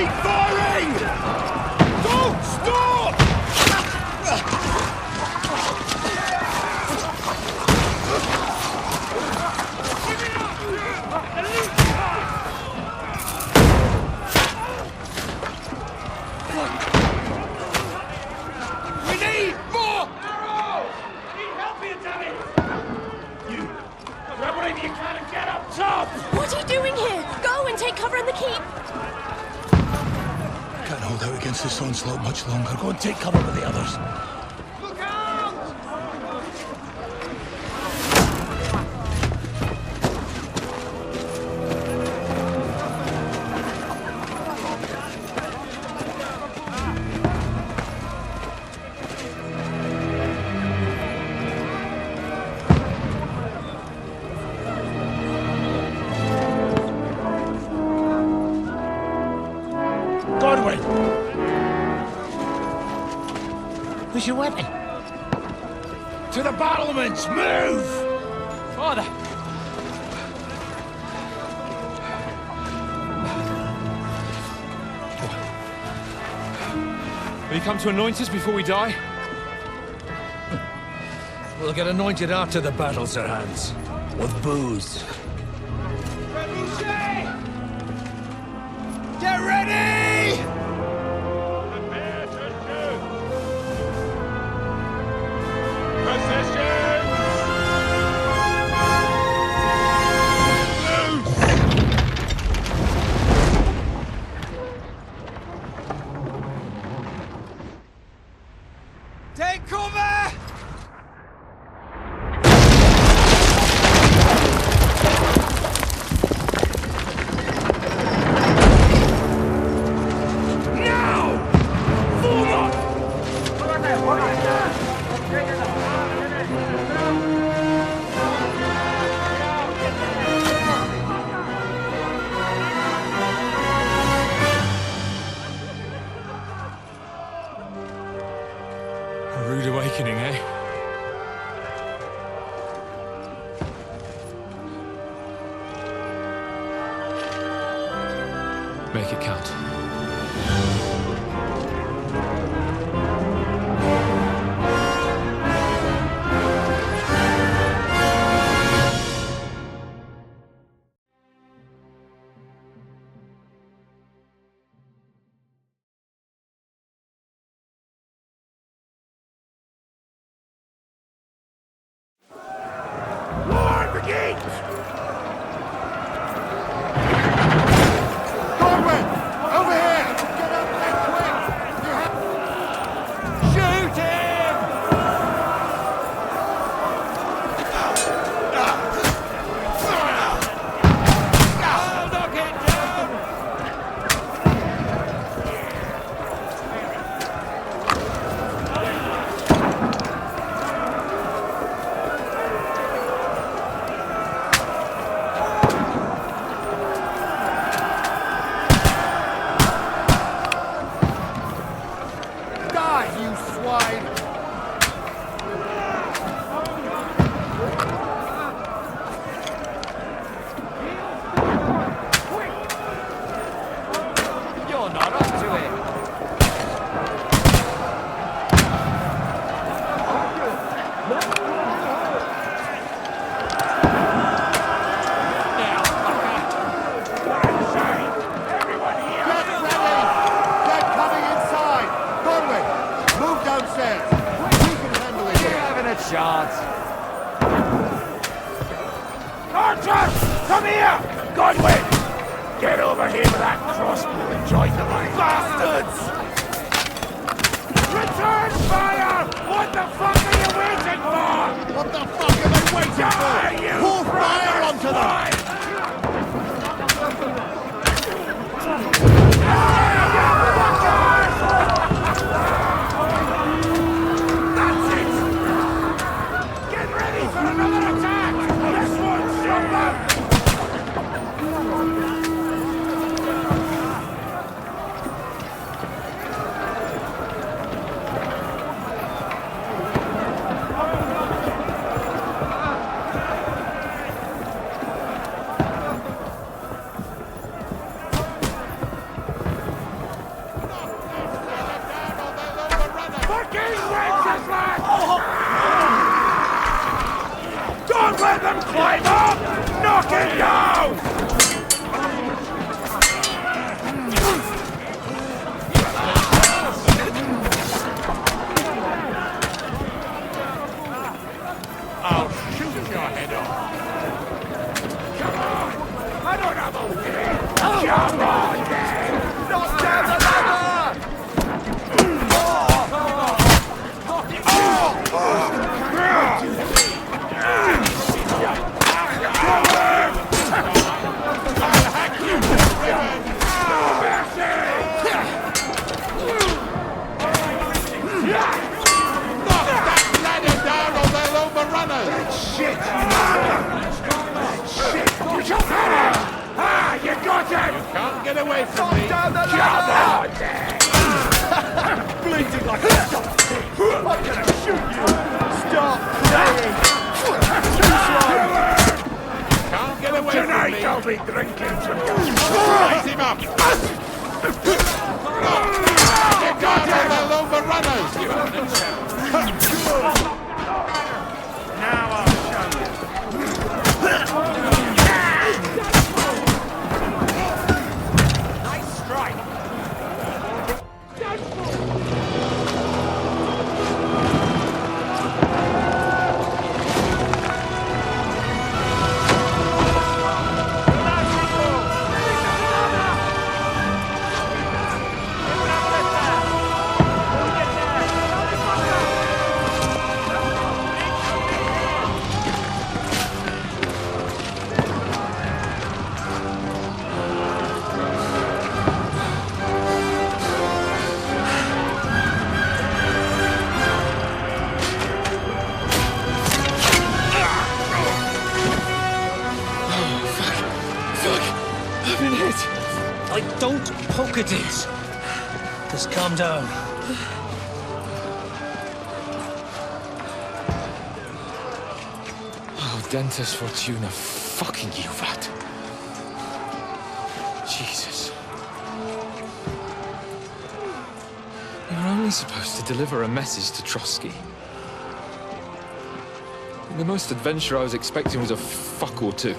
Keep firing! Don't stop! We need more arrows! Need help here, damn it! You grab whatever you can and get up top! What are you doing here? Go and take cover in the keep. Can't hold out against this onslaught much longer. Go and take cover with the others. Look out! Godwin! Where's your weapon? To the battlements! Move! Father! Will you come to anoint us before we die? We'll get anointed after the battles are hands. With booze. Get ready! Prepare to shoot! Positions! Loose! Take cover! A rude awakening, eh? Make it count. Lord, the gate! Godwin! Over here! Get up there quick! You have... Shoot him! I'll knock it down! Die, you swine! You're not up to it! Now, what a shame! Everyone here! Get ready! Get coming inside! Godwin, move downstairs! We can handle it! You're having a chance! Archers! Come here! Godwin! Get over here with that crossbow and join the line! Bastards! Return fire! What the fuck are you waiting for? What the fuck are they waiting for? Pour fire onto them! That's it! Get ready for another attack! This one's stronger! Ah, you got it! You can't get away from me. Down the bleeding like a dog. I'm gonna shoot you. Stop playing. Can't get away from me. I'll be drinking Raise him up. You got it! The overrunners, you now I'll show you. Nice strike. Don't poke at it. Just calm down. Oh, Dentes Fortuna, fucking you, that. Jesus. You were only supposed to deliver a message to Trotsky. The most adventure I was expecting was a fuck or two.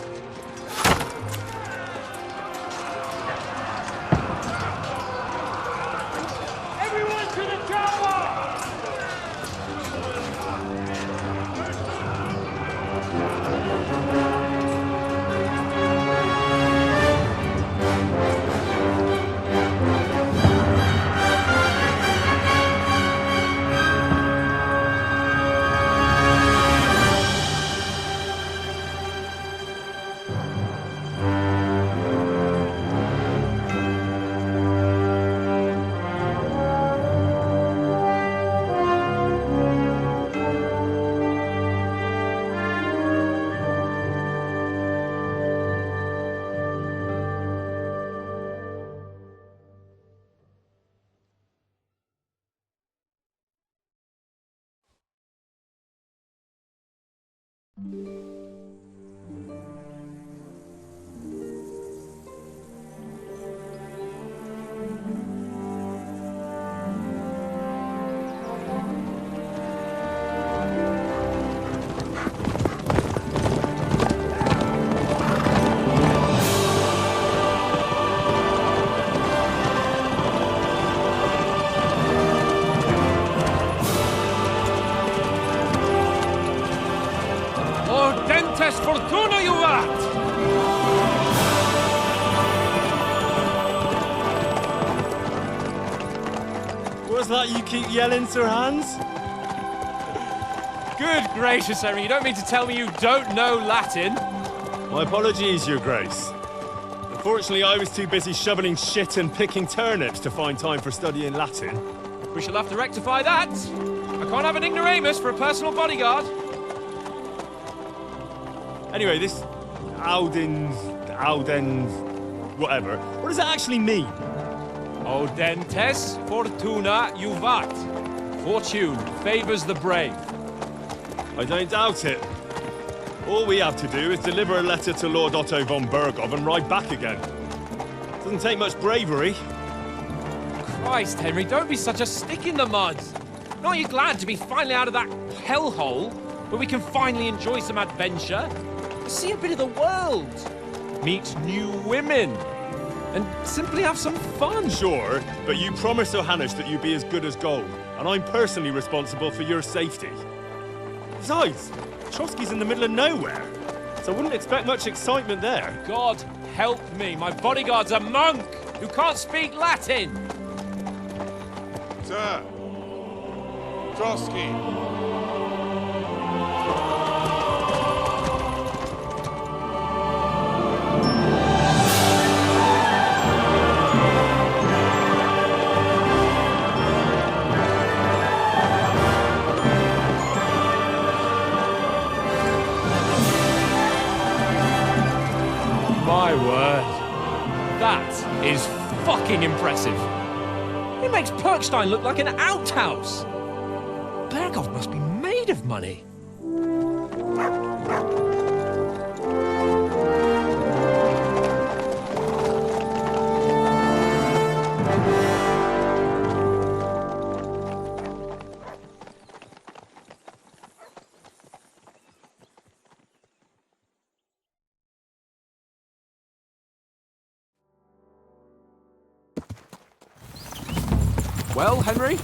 Fortuna, you vat! What's that you keep yelling, Sir Hans? Good gracious, Henry, you don't mean to tell me you don't know Latin? My apologies, Your Grace. Unfortunately, I was too busy shoveling shit and picking turnips to find time for studying Latin. We shall have to rectify that. I can't have an ignoramus for a personal bodyguard. Anyway, this Audens, whatever. What does that actually mean? Audentes fortuna juvat. Fortune favors the brave. I don't doubt it. All we have to do is deliver a letter to Lord Otto von Bergov and ride back again. Doesn't take much bravery. Christ, Henry, don't be such a stick in the mud. Aren't you glad to be finally out of that hellhole where we can finally enjoy some adventure? See a bit of the world, meet new women, and simply have some fun. Sure, but you promised Johannes that you'd be as good as gold, and I'm personally responsible for your safety. Besides, Trotsky's in the middle of nowhere, so I wouldn't expect much excitement there. God help me, my bodyguard's a monk who can't speak Latin. Sir, Trotsky. My word. That is fucking impressive. It makes Perkstein look like an outhouse. Berghoff must be made of money. Well, Henry,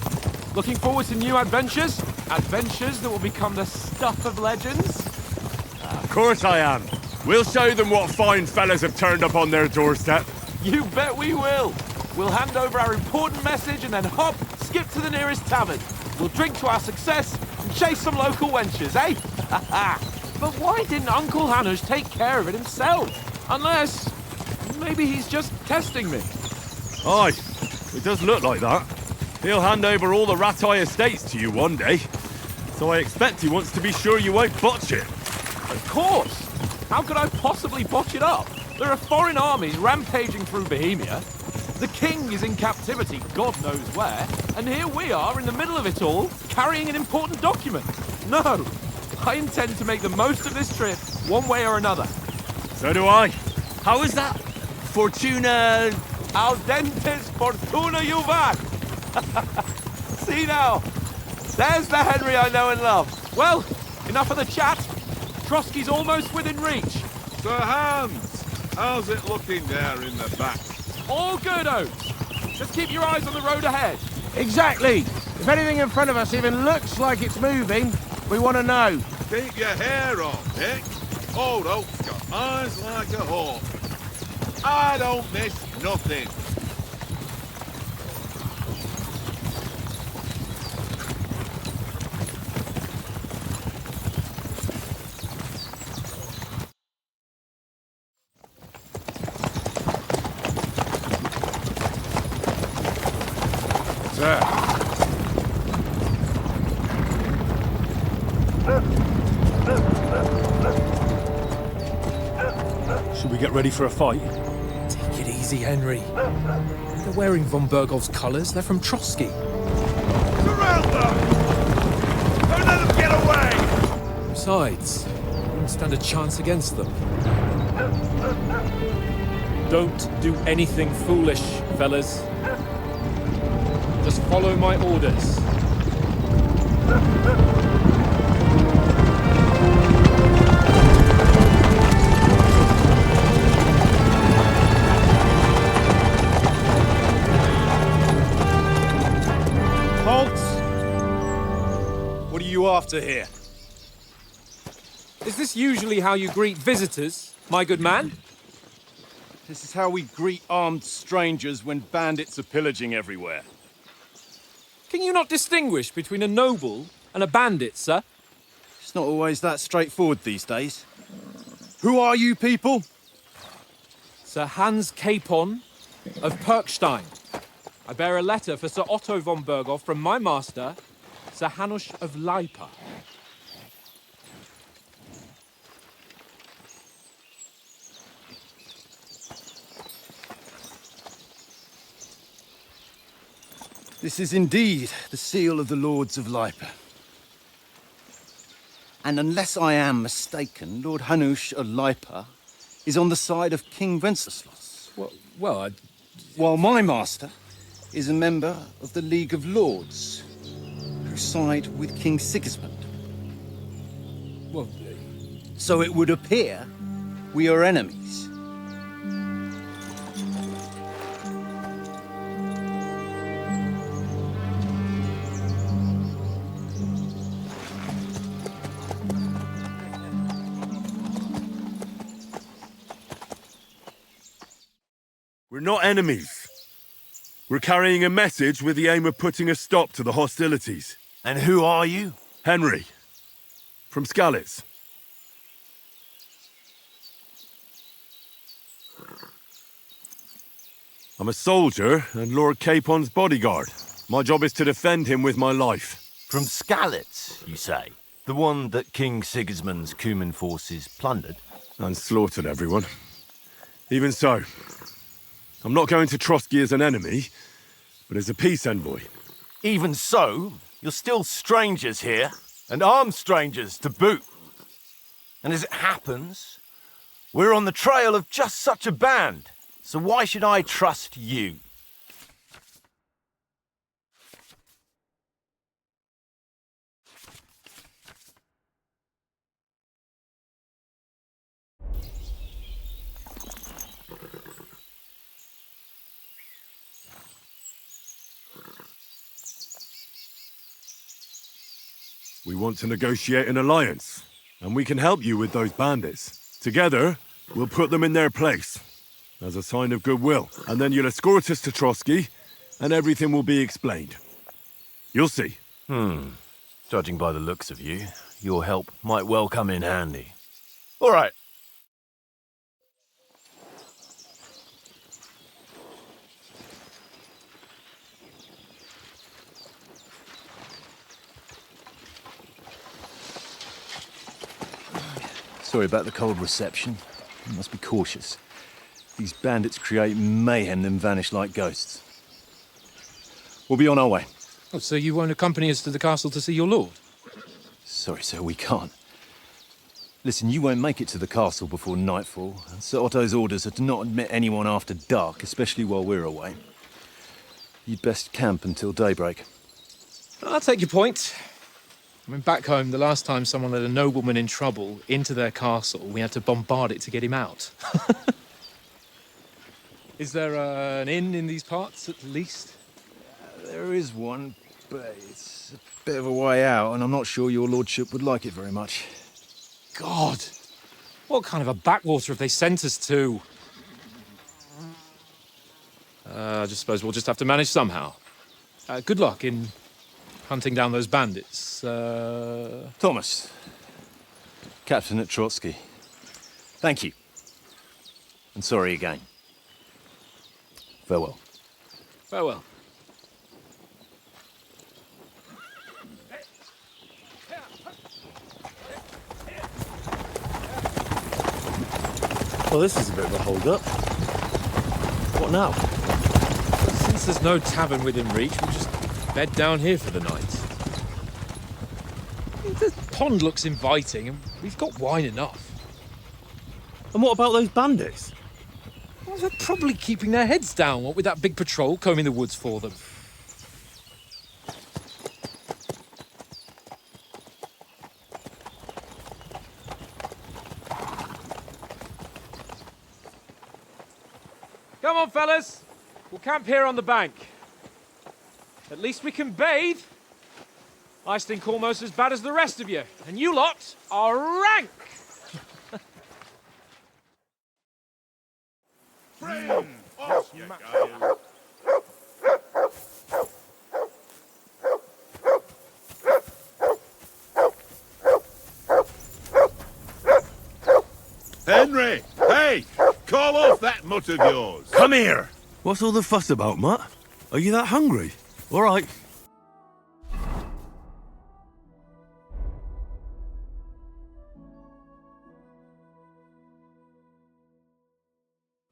looking forward to new adventures? Adventures that will become the stuff of legends? Of course I am. We'll show them what fine fellas have turned up on their doorstep. You bet we will. We'll hand over our important message and then hop, skip to the nearest tavern. We'll drink to our success and chase some local wenches, eh? But why didn't Uncle Hanush take care of it himself? Unless, maybe he's just testing me. Aye, it does look like that. He'll hand over all the Ratai estates to you one day. So I expect he wants to be sure you won't botch it. Of course. How could I possibly botch it up? There are foreign armies rampaging through Bohemia. The king is in captivity, God knows where. And here we are in the middle of it all, carrying an important document. No, I intend to make the most of this trip, one way or another. So do I. How is that? Fortuna... Audentes fortuna juvat. See now, there's the Henry I know and love. Well, enough of the chat. Trotsky's almost within reach. Sir Hans, how's it looking there in the back? All good, Oates. Just keep your eyes on the road ahead. Exactly. If anything in front of us even looks like it's moving, we want to know. Keep your hair on, Dick. Old Oak's got eyes like a hawk. I don't miss nothing. Sir. Should we get ready for a fight? Take it easy, Henry. They're wearing von Berghoff's colours. They're from Trotsky. Surround them! Don't let them get away! Besides, we wouldn't stand a chance against them. Don't do anything foolish, fellas. Just follow my orders. Halt! What are you after here? Is this usually how you greet visitors, my good man? This is how we greet armed strangers when bandits are pillaging everywhere. Can you not distinguish between a noble and a bandit, sir? It's not always that straightforward these days. Who are you people? Sir Hans Capon of Perkstein. I bear a letter for Sir Otto von Berghoff from my master, Sir Hanush of Lipa. This is indeed the seal of the Lords of Lipa. And unless I am mistaken, Lord Hanush of Lipa is on the side of King Wenceslas. Well, While my master is a member of the League of Lords, who side with King Sigismund. well, So it would appear we are enemies. We're not enemies. We're carrying a message with the aim of putting a stop to the hostilities. And who are you? Henry, from Skalitz. I'm a soldier and Lord Capon's bodyguard. My job is to defend him with my life. From Skalitz, you say? The one that King Sigismund's Cuman forces plundered? And slaughtered everyone. Even so, I'm not going to Trotsky as an enemy, but as a peace envoy. Even so, you're still strangers here, and armed strangers to boot. And as it happens, we're on the trail of just such a band, so why should I trust you? We want to negotiate an alliance, and we can help you with those bandits. Together, we'll put them in their place, as a sign of goodwill. And then you'll escort us to Trotsky, and everything will be explained. You'll see. Judging by the looks of you, your help might well come in handy. All right. Sorry about the cold reception. You must be cautious. These bandits create mayhem, then vanish like ghosts. We'll be on our way. Oh, so you won't accompany us to the castle to see your lord? Sorry, sir, we can't. Listen, you won't make it to the castle before nightfall. And Sir Otto's orders are to not admit anyone after dark, especially while we're away. You'd best camp until daybreak. I'll take your point. I mean, back home, the last time someone let a nobleman in trouble into their castle, we had to bombard it to get him out. Is there an inn in these parts, at least? There is one, but it's a bit of a way out, and I'm not sure your lordship would like it very much. God! What kind of a backwater have they sent us to? I just suppose we'll just have to manage somehow. Good luck in hunting down those bandits. Thomas, captain at Trotsky. Thank you. And sorry again. Farewell. Farewell. Well, this is a bit of a hold-up. What now? Since there's no tavern within reach, we'll just bed down here for the night. The pond looks inviting, and we've got wine enough. And what about those bandits? Well, they're probably keeping their heads down, what with that big patrol combing the woods for them. Come on, fellas. We'll camp here on the bank. At least we can bathe. I stink almost as bad as the rest of you, and you lot are rank. Off you go. Henry! Hey! Call off that mutt of yours! Come here! What's all the fuss about, Mutt? Are you that hungry? All right.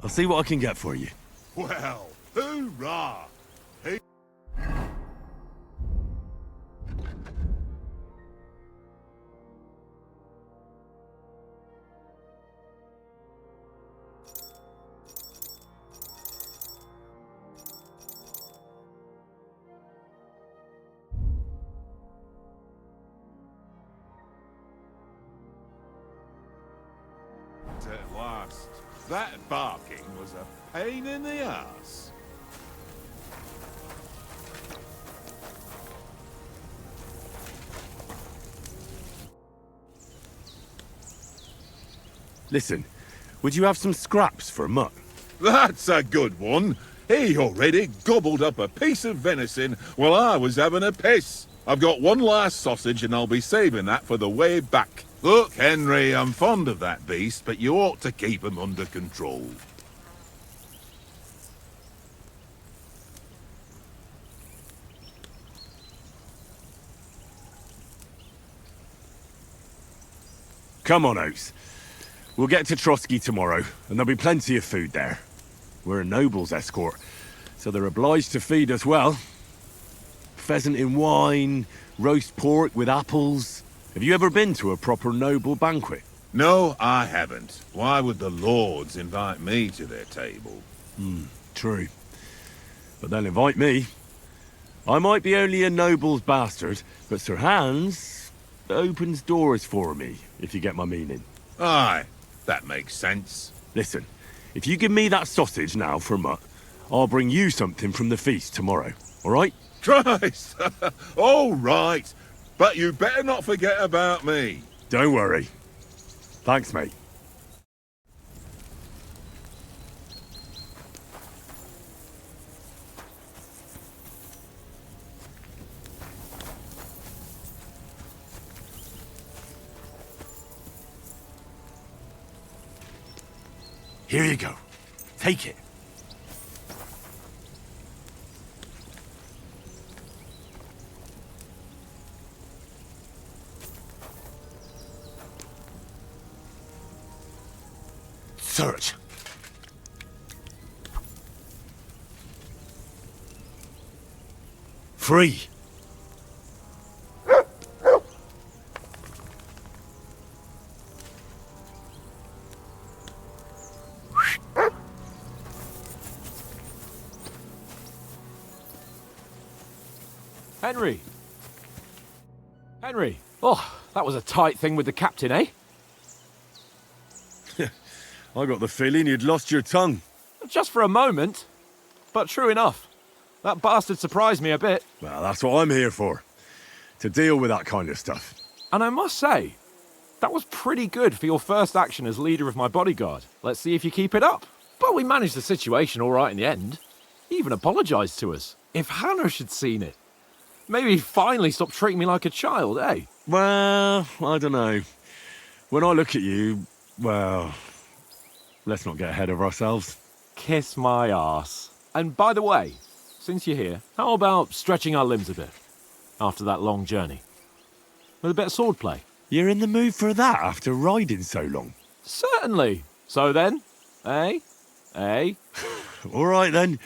I'll see what I can get for you. Well, hoorah! At last. That barking was a pain in the ass. Listen, would you have some scraps for Mutt? That's a good one. He already gobbled up a piece of venison while I was having a piss. I've got one last sausage and I'll be saving that for the way back. Look, Henry, I'm fond of that beast, but you ought to keep him under control. Come on, Oates. We'll get to Trotsky tomorrow, and there'll be plenty of food there. We're a noble's escort, so they're obliged to feed us well. Pheasant in wine, roast pork with apples. Have you ever been to a proper noble banquet? No, I haven't. Why would the lords invite me to their table? True. But they'll invite me. I might be only a noble's bastard, but Sir Hans opens doors for me, if you get my meaning. Aye, that makes sense. Listen, if you give me that sausage now for Mutt, I'll bring you something from the feast tomorrow, all right? Christ! All right, but you better not forget about me. Don't worry. Thanks, mate. Here you go. Take it. Search. Free. Henry! Henry! Oh, that was a tight thing with the captain, eh? I got the feeling you'd lost your tongue. Just for a moment. But true enough. That bastard surprised me a bit. Well, that's what I'm here for. To deal with that kind of stuff. And I must say, that was pretty good for your first action as leader of my bodyguard. Let's see if you keep it up. But we managed the situation all right in the end. He even apologised to us. If Hannah had seen it. Maybe he'd finally stop treating me like a child, eh? Well, I don't know. When I look at you, well, let's not get ahead of ourselves. Kiss my arse. And by the way, since you're here, how about stretching our limbs a bit after that long journey? With a bit of swordplay. You're in the mood for that after riding so long? Certainly. So then, eh? Eh? All right then.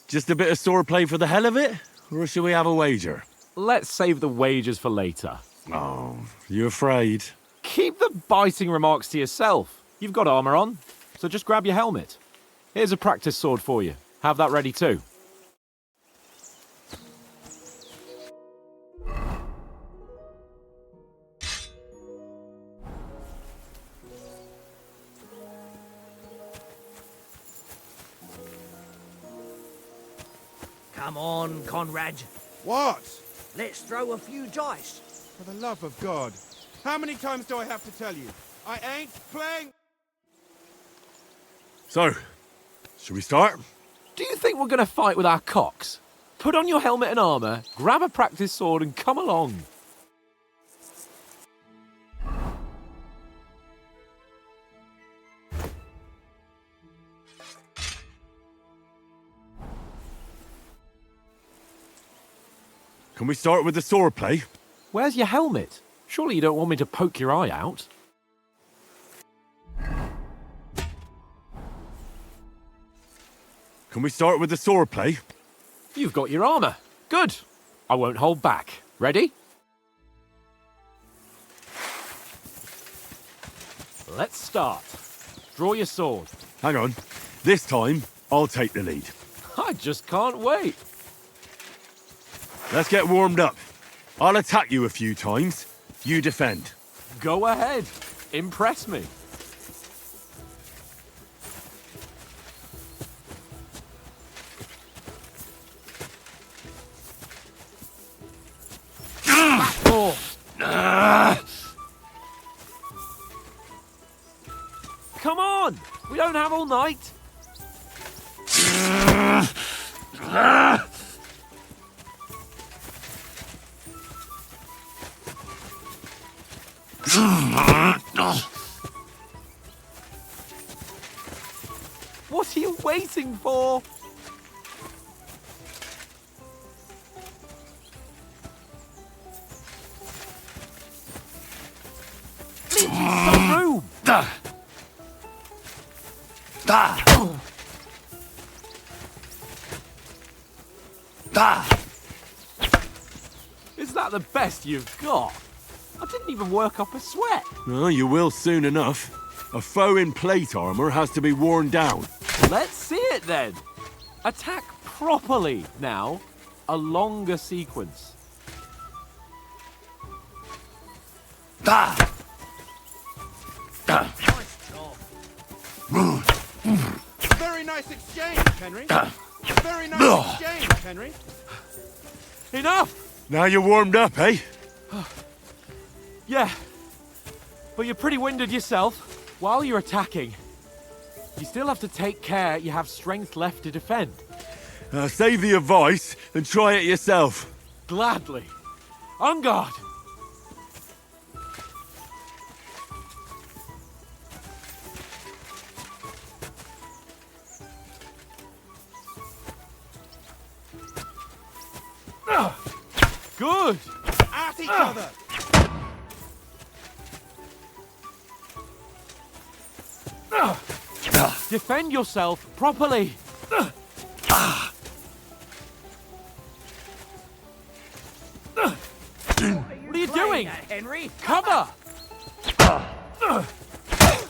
Just a bit of swordplay for the hell of it? Or shall we have a wager? Let's save the wagers for later. Oh, you afraid? Keep the biting remarks to yourself. You've got armour on, so just grab your helmet. Here's a practice sword for you. Have that ready too. Come on, Conrad. What? Let's throw a few dice. For the love of God. How many times do I have to tell you? I ain't playing... So, shall we start? Do you think we're going to fight with our cocks? Put on your helmet and armour, grab a practice sword and come along. Can we start with the swordplay? Where's your helmet? Surely you don't want me to poke your eye out? Can we start with the swordplay? You've got your armour. Good. I won't hold back. Ready? Let's start. Draw your sword. Hang on. This time, I'll take the lead. I just can't wait. Let's get warmed up. I'll attack you a few times. You defend. Go ahead. Impress me. Come on! We don't have all night. What are you waiting for? Leave some room. Is that the best you've got? I didn't even work up a sweat. Oh, you will soon enough. A foe in plate armor has to be worn down. Let's see it then. Attack properly now. A longer sequence. Very nice exchange, Henry. Very nice exchange, Henry. Enough! Now you're warmed up, eh? Yeah. But you're pretty winded yourself. While you're attacking, you still have to take care you have strength left to defend. Save the advice and try it yourself. Gladly. On guard. Good. At each other. Defend yourself properly. What are you doing? Henry. Cover!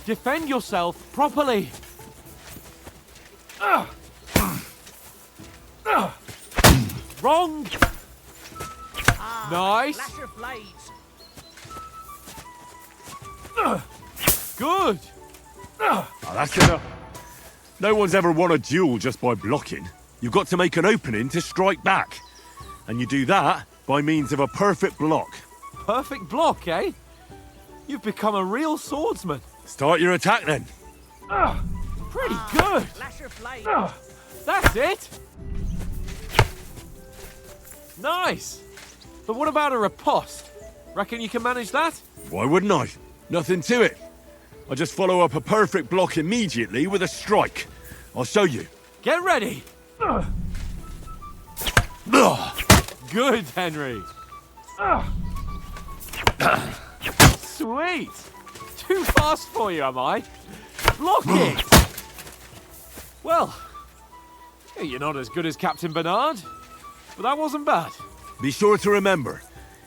Defend yourself properly. Wrong! Nice! Flash your blades. Good! Oh, that's enough. No one's ever won a duel just by blocking. You've got to make an opening to strike back. And you do that by means of a perfect block. Perfect block, eh? You've become a real swordsman. Start your attack then. Pretty good. Flash your blades. That's it. Nice. But what about a riposte? Reckon you can manage that? Why wouldn't I? Nothing to it. I just follow up a perfect block immediately with a strike. I'll show you. Get ready. Good, Henry. Sweet. Too fast for you, am I? Block it. Well, you're not as good as Captain Bernard, but that wasn't bad. Be sure to remember,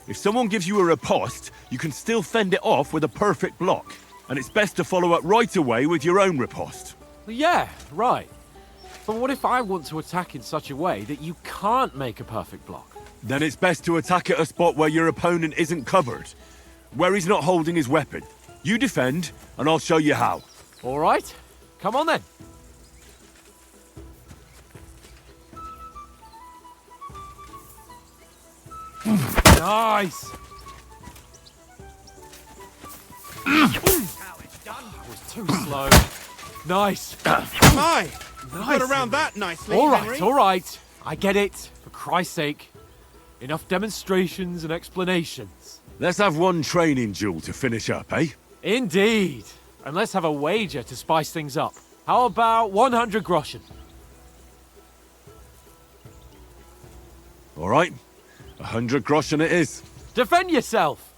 if someone gives you a riposte, you can still fend it off with a perfect block. And it's best to follow up right away with your own riposte. Yeah, right. But what if I want to attack in such a way that you can't make a perfect block? Then it's best to attack at a spot where your opponent isn't covered, where he's not holding his weapon. You defend, and I'll show you how. All right, come on then. Nice. That was too slow. Nice. My, got around that nicely, All Henry. right, all right. I get it. For Christ's sake. Enough demonstrations and explanations. Let's have one training duel to finish up, eh? Indeed. And let's have a wager to spice things up. How about 100 groschen? All right. 100 groschen it is. Defend yourself.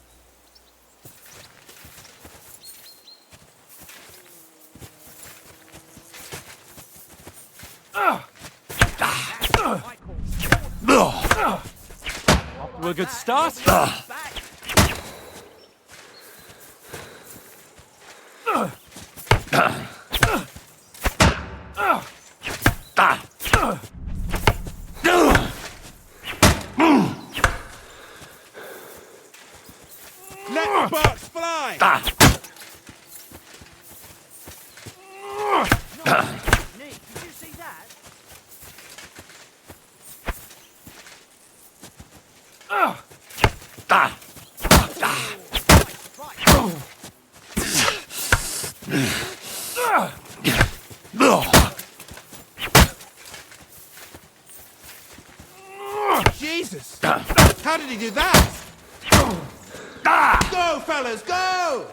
Off to a good start. Let the sparks fly. Nick, did you see that? Jesus! How did he do that? Go, fellas, go!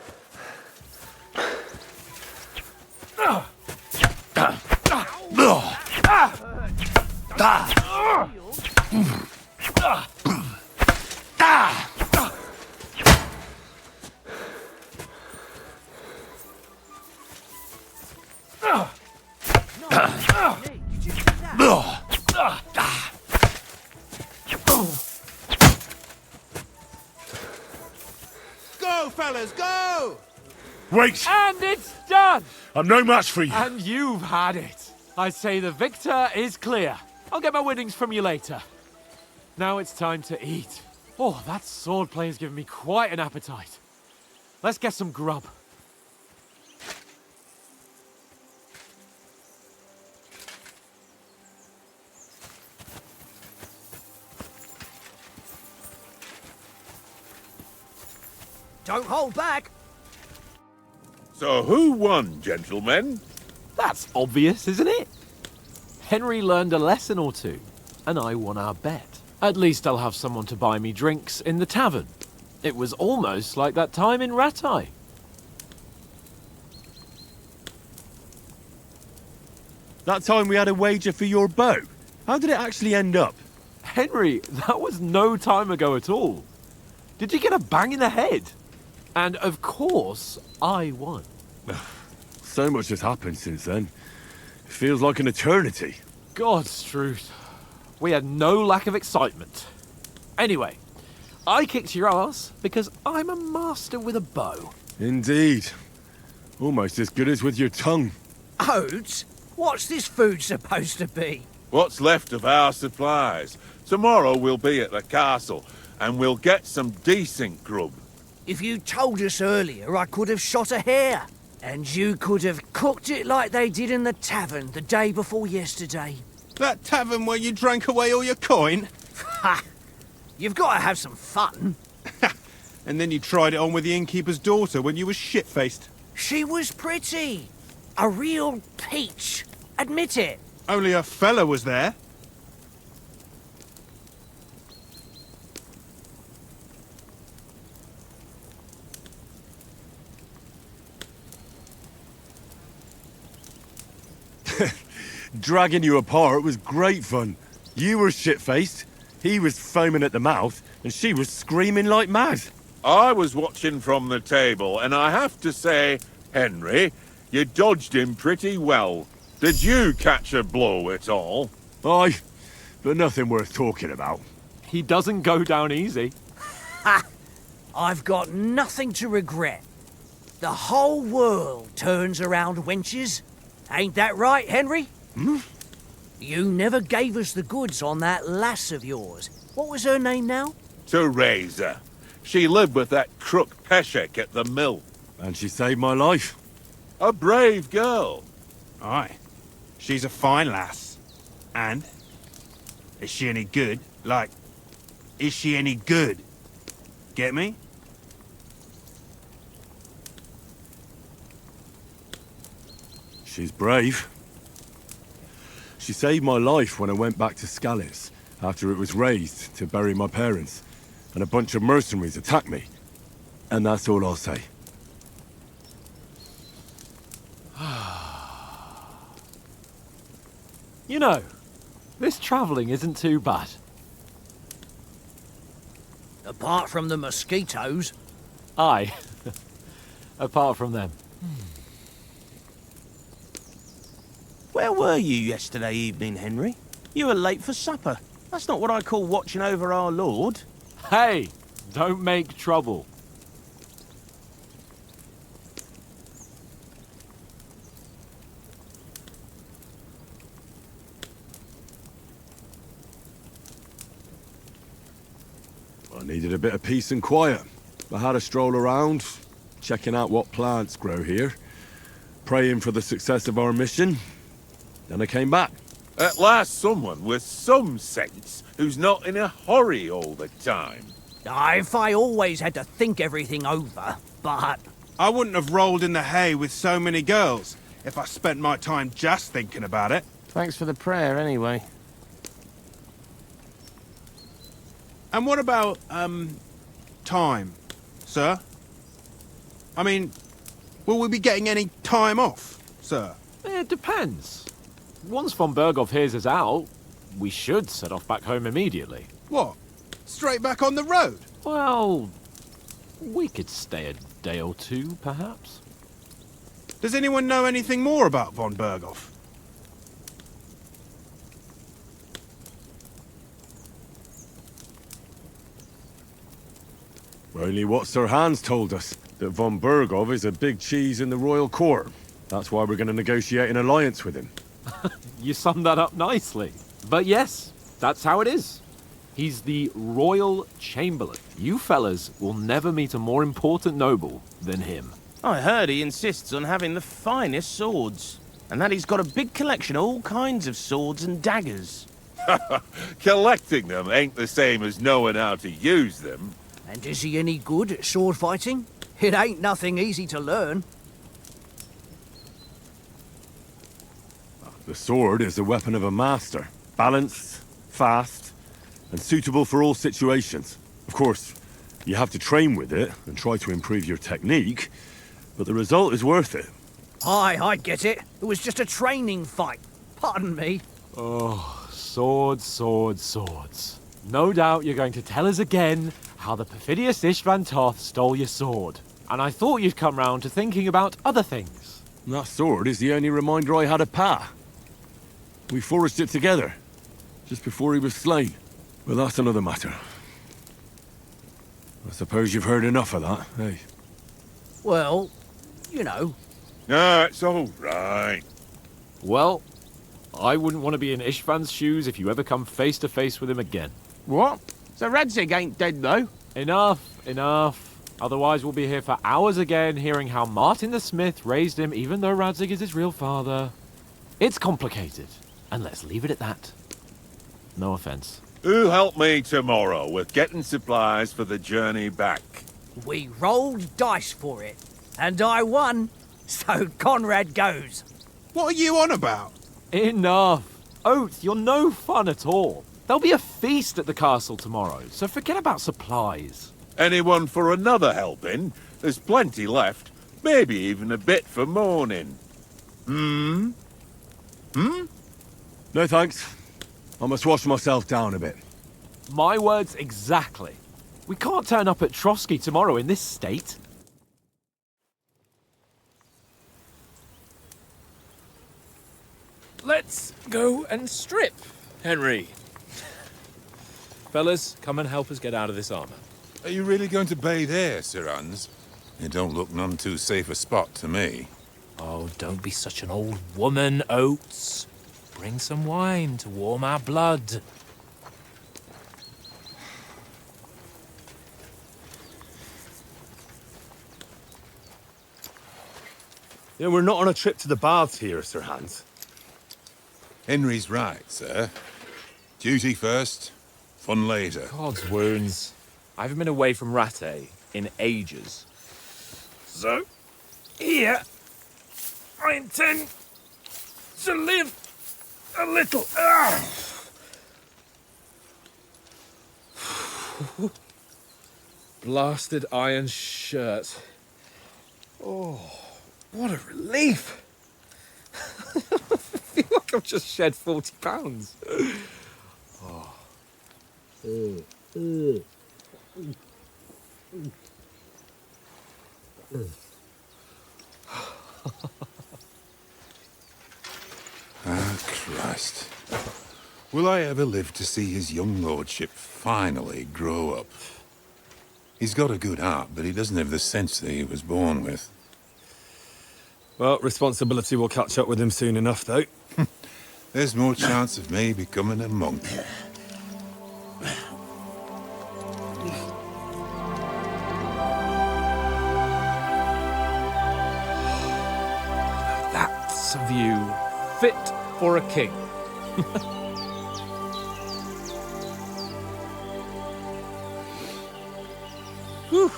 Go, fellas, go! Wait! And it's done! I'm no match for you. And you've had it. I say the victor is clear. I'll get my winnings from you later. Now it's time to eat. Oh, that swordplay has given me quite an appetite. Let's get some grub. Don't hold back. So who won, gentlemen? That's obvious, isn't it? Henry learned a lesson or two, and I won our bet. At least I'll have someone to buy me drinks in the tavern. It was almost like that time in Rattay. That time we had a wager for your bow. How did it actually end up? Henry, that was no time ago at all. Did you get a bang in the head? And of course, I won. So much has happened since then. It feels like an eternity. God's truth. We had no lack of excitement. Anyway, I kicked your ass because I'm a master with a bow. Indeed. Almost as good as with your tongue. Oats? What's this food supposed to be? What's left of our supplies. Tomorrow we'll be at the castle, and we'll get some decent grub. If you told us earlier, I could have shot a hare. And you could have cooked it like they did in the tavern the day before yesterday. That tavern where you drank away all your coin? Ha! You've got to have some fun. And then you tried it on with the innkeeper's daughter when you were shit-faced. She was pretty. A real peach. Admit it. Only a fella was there. Dragging you apart was great fun. You were shit-faced, he was foaming at the mouth, and she was screaming like mad. I was watching from the table, and I have to say, Henry, you dodged him pretty well. Did you catch a blow at all? Aye, but nothing worth talking about. He doesn't go down easy. Ha! I've got nothing to regret. The whole world turns around wenches. Ain't that right, Henry? Hmm? You never gave us the goods on that lass of yours. What was her name now? Teresa. She lived with that crook Peshek at the mill. And she saved my life. A brave girl. Aye. She's a fine lass. And? Is she any good? Like, is she any good? Get me? She's brave. She saved my life when I went back to Scallis after it was razed to bury my parents, and a bunch of mercenaries attacked me. And that's all I'll say. You know, this travelling isn't too bad. Apart from the mosquitoes. Aye. Apart from them. Where were you yesterday evening, Henry? You were late for supper. That's not what I call watching over our Lord. Hey, don't make trouble. I needed a bit of peace and quiet. I had a stroll around, checking out what plants grow here, praying for the success of our mission. Then I came back. At last someone with some sense who's not in a hurry all the time. If I always had to think everything over, but... I wouldn't have rolled in the hay with so many girls if I spent my time just thinking about it. Thanks for the prayer, anyway. And what about, time, sir? I mean, will we be getting any time off, sir? It depends. Once von Berghoff hears us out, we should set off back home immediately. What? Straight back on the road? Well, we could stay a day or two, perhaps. Does anyone know anything more about von Berghoff? Only what Sir Hans told us, that von Bergov is a big cheese in the royal court. That's why we're going to negotiate an alliance with him. You summed that up nicely. But yes, that's how it is. He's the Royal Chamberlain. You fellas will never meet a more important noble than him. I heard he insists on having the finest swords, and that he's got a big collection of all kinds of swords and daggers. Collecting them ain't the same as knowing how to use them. And is he any good at sword fighting? It ain't nothing easy to learn. The sword is the weapon of a master. Balanced, fast, and suitable for all situations. Of course, you have to train with it and try to improve your technique, but the result is worth it. Aye, I get it. It was just a training fight. Pardon me. Oh, swords, swords, swords. No doubt you're going to tell us again how the perfidious Istvan Toth stole your sword. And I thought you'd come round to thinking about other things. And that sword is the only reminder I had of Pa. We forged it together, just before he was slain. But that's another matter. I suppose you've heard enough of that, eh? Well, you know. No, it's all right. Well, I wouldn't want to be in Istvan's shoes if you ever come face to face with him again. What? So Radzig ain't dead, though? Enough, enough. Otherwise we'll be here for hours again hearing how Martin the Smith raised him even though Radzig is his real father. It's complicated, and let's leave it at that. No offense. Who'll help me tomorrow with getting supplies for the journey back? We rolled dice for it, and I won. So Conrad goes. What are you on about? Enough. Oates, you're no fun at all. There'll be a feast at the castle tomorrow, so forget about supplies. Anyone for another helping? There's plenty left. Maybe even a bit for morning. No thanks. I must wash myself down a bit. My words exactly. We can't turn up at Trotsky tomorrow in this state. Let's go and strip, Henry. Fellas, come and help us get out of this armor. Are you really going to bathe here, Sir Hans? It don't look none too safe a spot to me. Oh, don't be such an old woman, Oates. Bring some wine to warm our blood. Yeah, we're not on a trip to the baths here, Sir Hans. Henry's right, sir. Duty first, fun later. God's wounds. I haven't been away from Rattay in ages. So, here, I intend to live a little. Blasted iron shirt. Oh, what a relief. I feel like I've just shed 40 pounds. Oh. Ah, Christ. Will I ever live to see his young lordship finally grow up? He's got a good heart, but he doesn't have the sense that he was born with. Well, responsibility will catch up with him soon enough, though. There's more chance of me becoming a monk. That's a view fit for a king. Whew.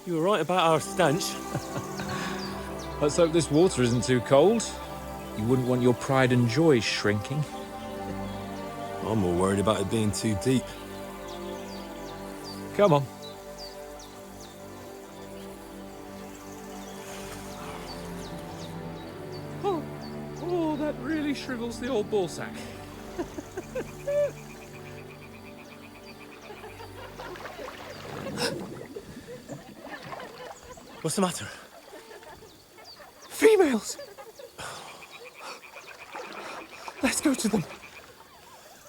You were right about our stench. Let's hope this water isn't too cold. You wouldn't want your pride and joy shrinking. I'm more worried about it being too deep. Come on. Oh, that really shrivels the old ballsack. What's the matter? Females! Let's go to them.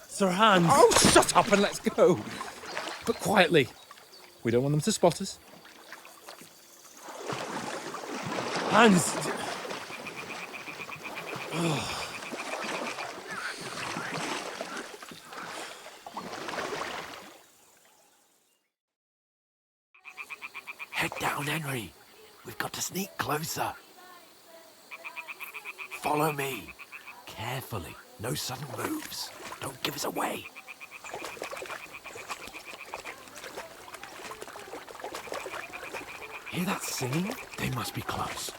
Sir Hans! Oh, shut up and let's go. But quietly. We don't want them to spot us. Hands! Head down, Henry. We've got to sneak closer. Follow me. Carefully. No sudden moves. Don't give us away. Hear that singing? They must be close.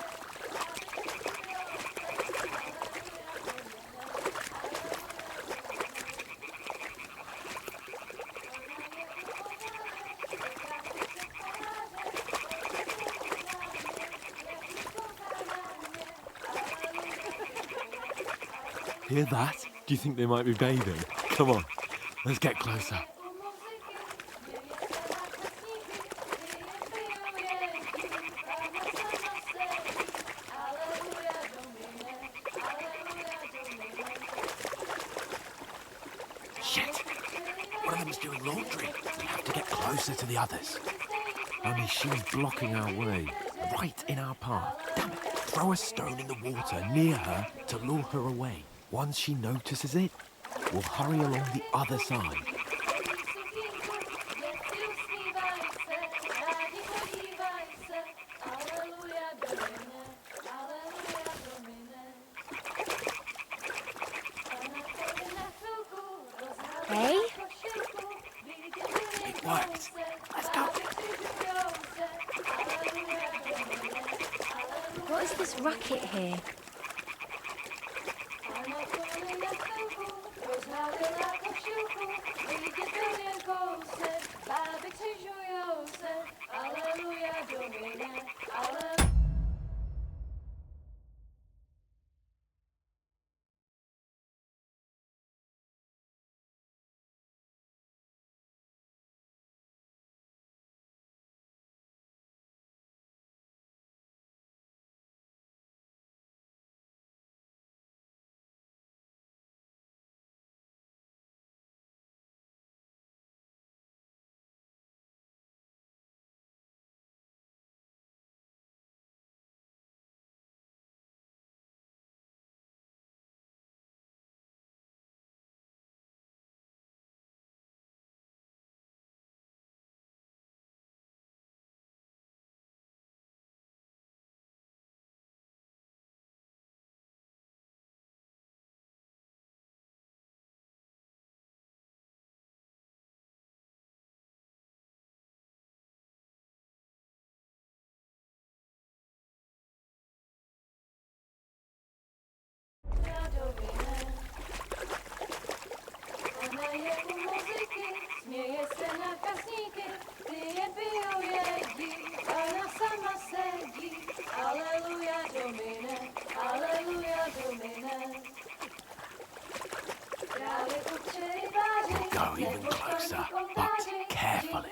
Hear that? Do you think they might be bathing? Come on, let's get closer. Shit! One of them is doing laundry. We have to get closer to the others. Only she's blocking our way, right in our path. Damn it! Throw a stone in the water near her to lure her away. Once she notices it, we'll hurry along the other side. Hey? It worked. Let's go. What is this racket here? Go even closer, but carefully.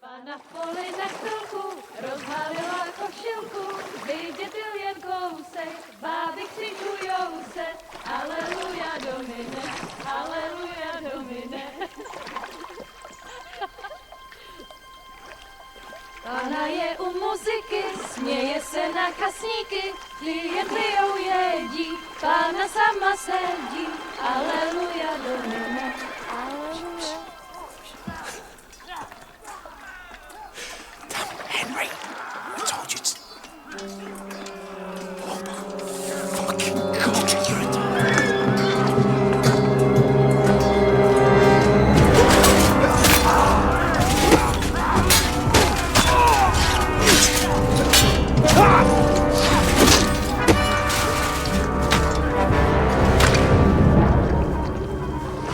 Pana v poli na chvilku rozhalila košilku, vidět byl jen kousek, báby křižujou se, aleluja Domine, aleluja Domine. Pana je u muziky, směje se na kasníky, klienty ją jedí, Pána sama sedí, aleluja Domine, aleluja. Henry, I told you to... Oh my fucking God, you're a...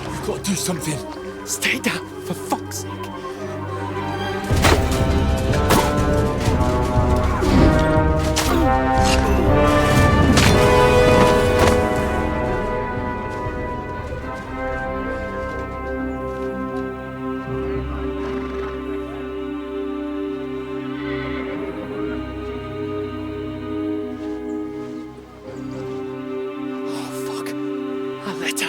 We've got to do something. Stay down, for fuck's sake. A letter.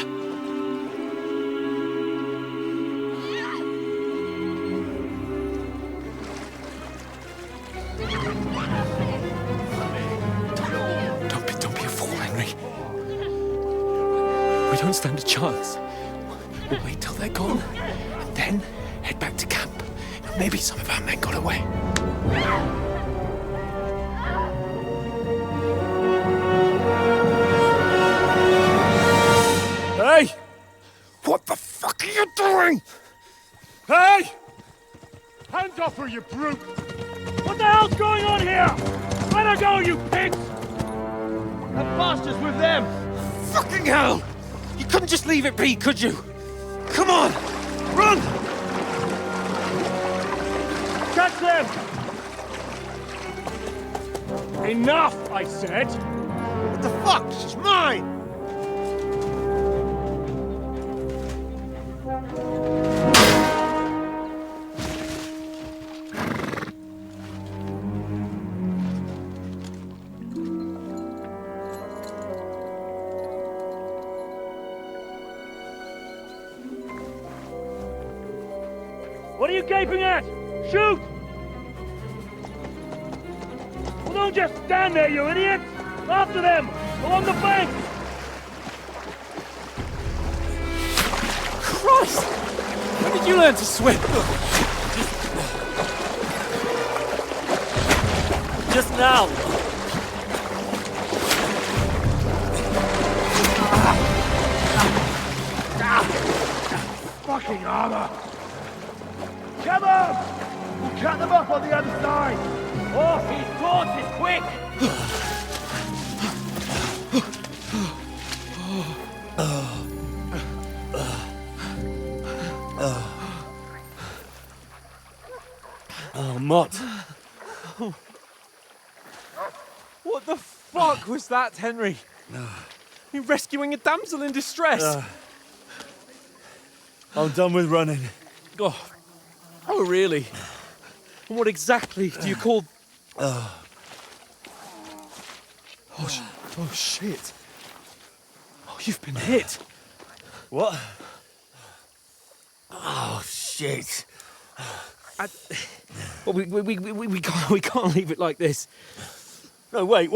Don't be a fool, Henry. We don't stand a chance. We'll wait till they're gone, and then head back to camp. Maybe some of our men got away. Hey! What the fuck are you doing? Hey! Hands off her, you brute! What the hell's going on here? Let her go, you pigs! That bastard's with them! Fucking hell! You couldn't just leave it be, could you? Come on! Run! Catch them! Enough, I said! What the fuck? She's mine! What are you gaping at? Shoot! Well, don't just stand there, you idiot! After them! Along the bank! Christ! When did you learn to swim? Just now! Fucking armor! Come on! We'll cut them off on the other side! Off his horses, quick! Oh, Mott. What the fuck was that, Henry? You rescuing a damsel in distress? I'm done with running. Oh, really? And what exactly do you call... Oh, shit. Oh, you've been hit. What? Oh, shit. Well, we can't leave it like this. No, wait!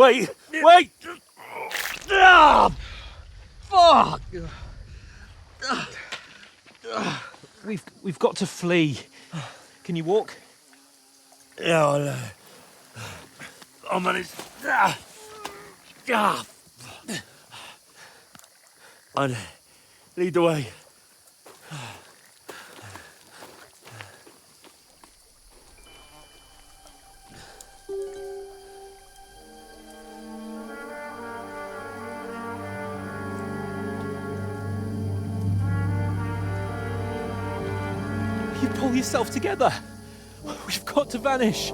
Ah, fuck! We've got to flee. Can you walk? Yeah, I'll manage. I'd lead the way. You pull yourself together. We've got to vanish.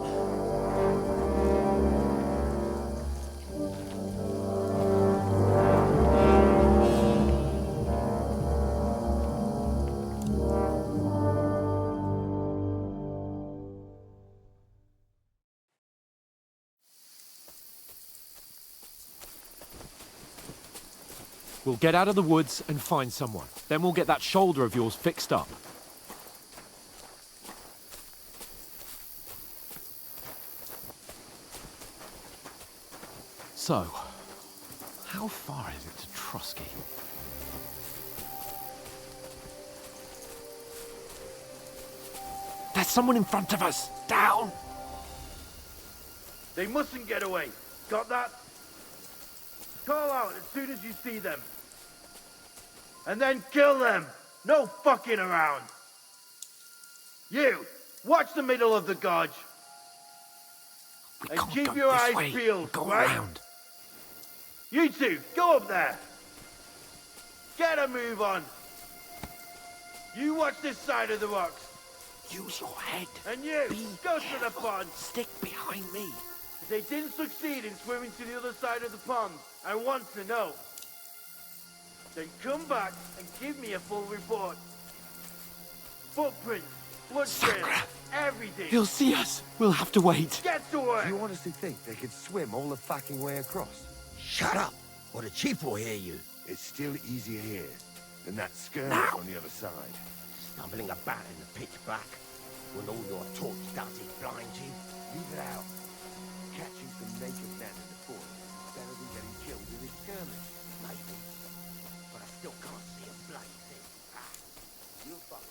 We'll get out of the woods and find someone. Then we'll get that shoulder of yours fixed up. So, how far is it to Trotsky? There's someone in front of us! Down! They mustn't get away. Got that? Call out as soon as you see them. And then kill them. No fucking around. You, watch the middle of the gorge. And keep your eyes peeled, right? Around. You two, go up there. Get a move on. You watch this side of the rocks. Use your head. And you, go to the pond. Stick behind me. If they didn't succeed in swimming to the other side of the pond, I want to know. Then come back and give me a full report. Footprints, blood trails, everything. He'll see us. We'll have to wait. Get to work. You honestly think they could swim all the fucking way across? Shut up, or the chief will hear you. It's still easier here than that skirmish on the other side. Stumbling about in the pitch black, when all your torch does is blind you. Leave it out. Catching some naked men in the forest is better than getting killed in a skirmish. Maybe. But I still can't see a bloody thing. You'll follow.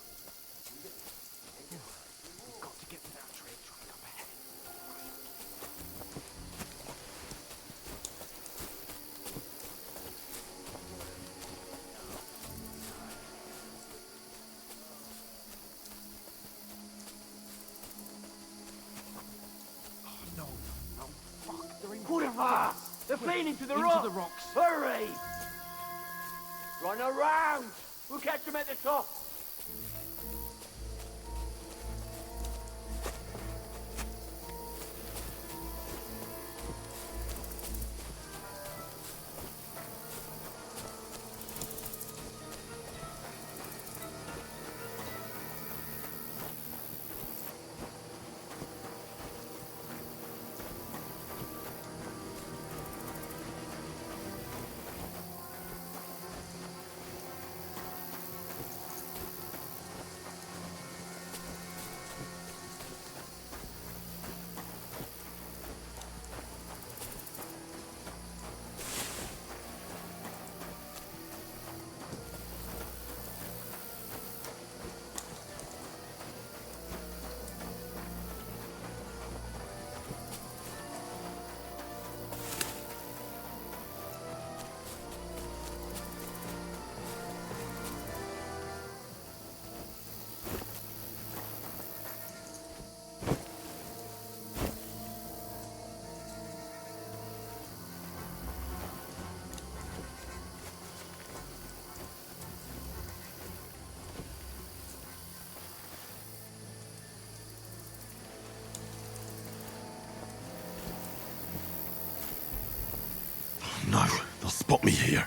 We've got to get to that tree trunk up ahead. Kurva! They're fleeing into the rocks! Hurry! Run around! We'll catch them at the top! No, they'll spot me here.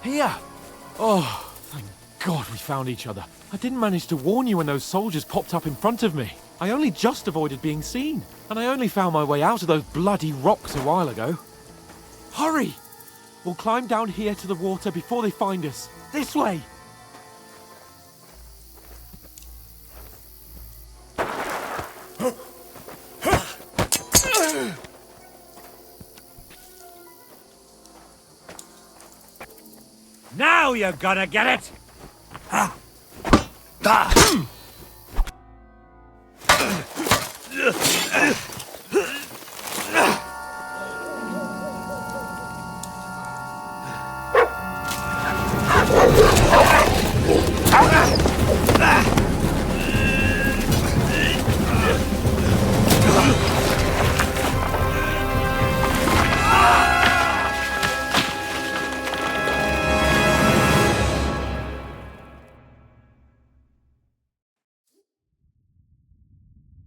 Here! Oh, thank God we found each other. I didn't manage to warn you when those soldiers popped up in front of me. I only just avoided being seen. And I only found my way out of those bloody rocks a while ago. Hurry! We'll climb down here to the water before they find us. This way! Now you're gonna get it!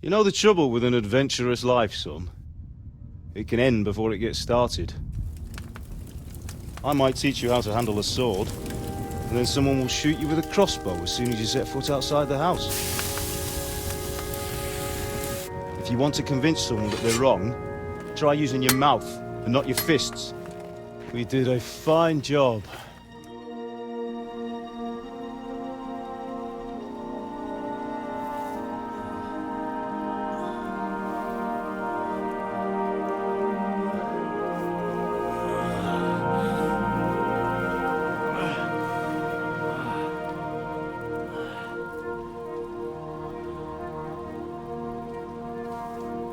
You know the trouble with an adventurous life, son? It can end before it gets started. I might teach you how to handle a sword, and then someone will shoot you with a crossbow as soon as you set foot outside the house. If you want to convince someone that they're wrong, try using your mouth and not your fists. We did a fine job.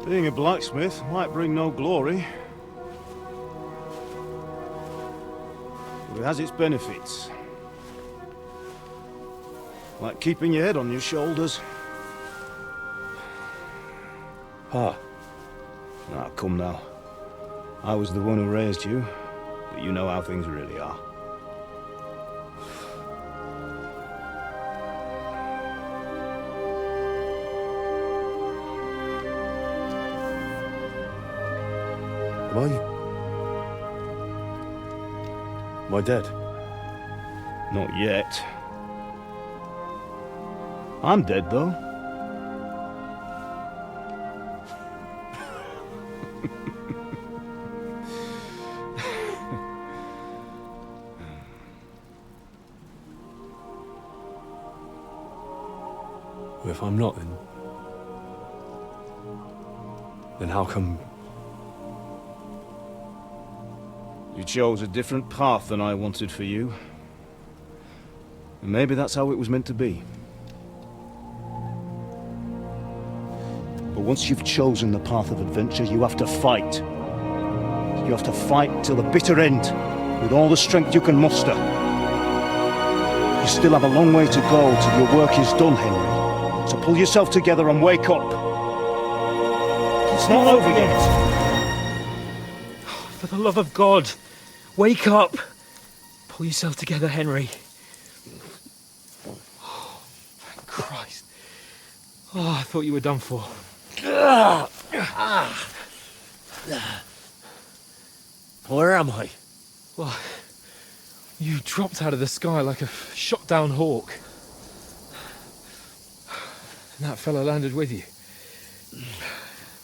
Being a blacksmith might bring no glory, but it has its benefits. Like keeping your head on your shoulders. Come now. I was the one who raised you, but but you know how things really are. Am I dead? Not yet. I'm dead, though. Well, if I'm not, then how come... You chose a different path than I wanted for you. And maybe that's how it was meant to be. But once you've chosen the path of adventure, you have to fight. You have to fight till the bitter end, with all the strength you can muster. You still have a long way to go till your work is done, Henry. So pull yourself together and wake up. It's not over yet. For the love of God, wake up! Pull yourself together, Henry. Oh, thank Christ. Oh, I thought you were done for. Where am I? Well, you dropped out of the sky like a shot-down hawk. And that fella landed with you.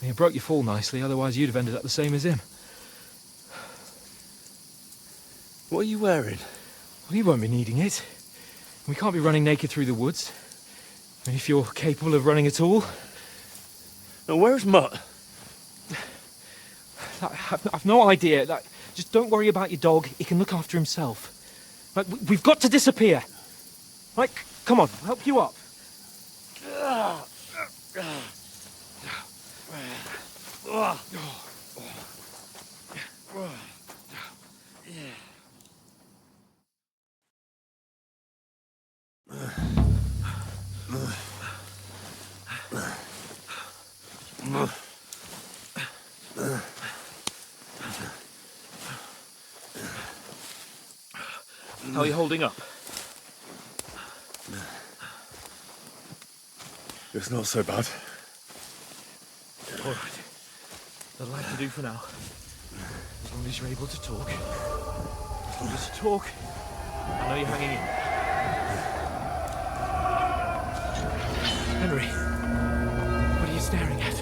He broke your fall nicely, otherwise you'd have ended up the same as him. What are you wearing? Well, you won't be needing it. We can't be running naked through the woods. I mean, if you're capable of running at all. Now, where's Mutt? I've no idea. Just don't worry about your dog. He can look after himself. Like, we've got to disappear. Right, come on, I'll help you up. How are you holding up? It's not so bad. All right. That'll have to do for now. As long as you're able to talk. As long as you talk, I know you're hanging in. Henry, what are you staring at?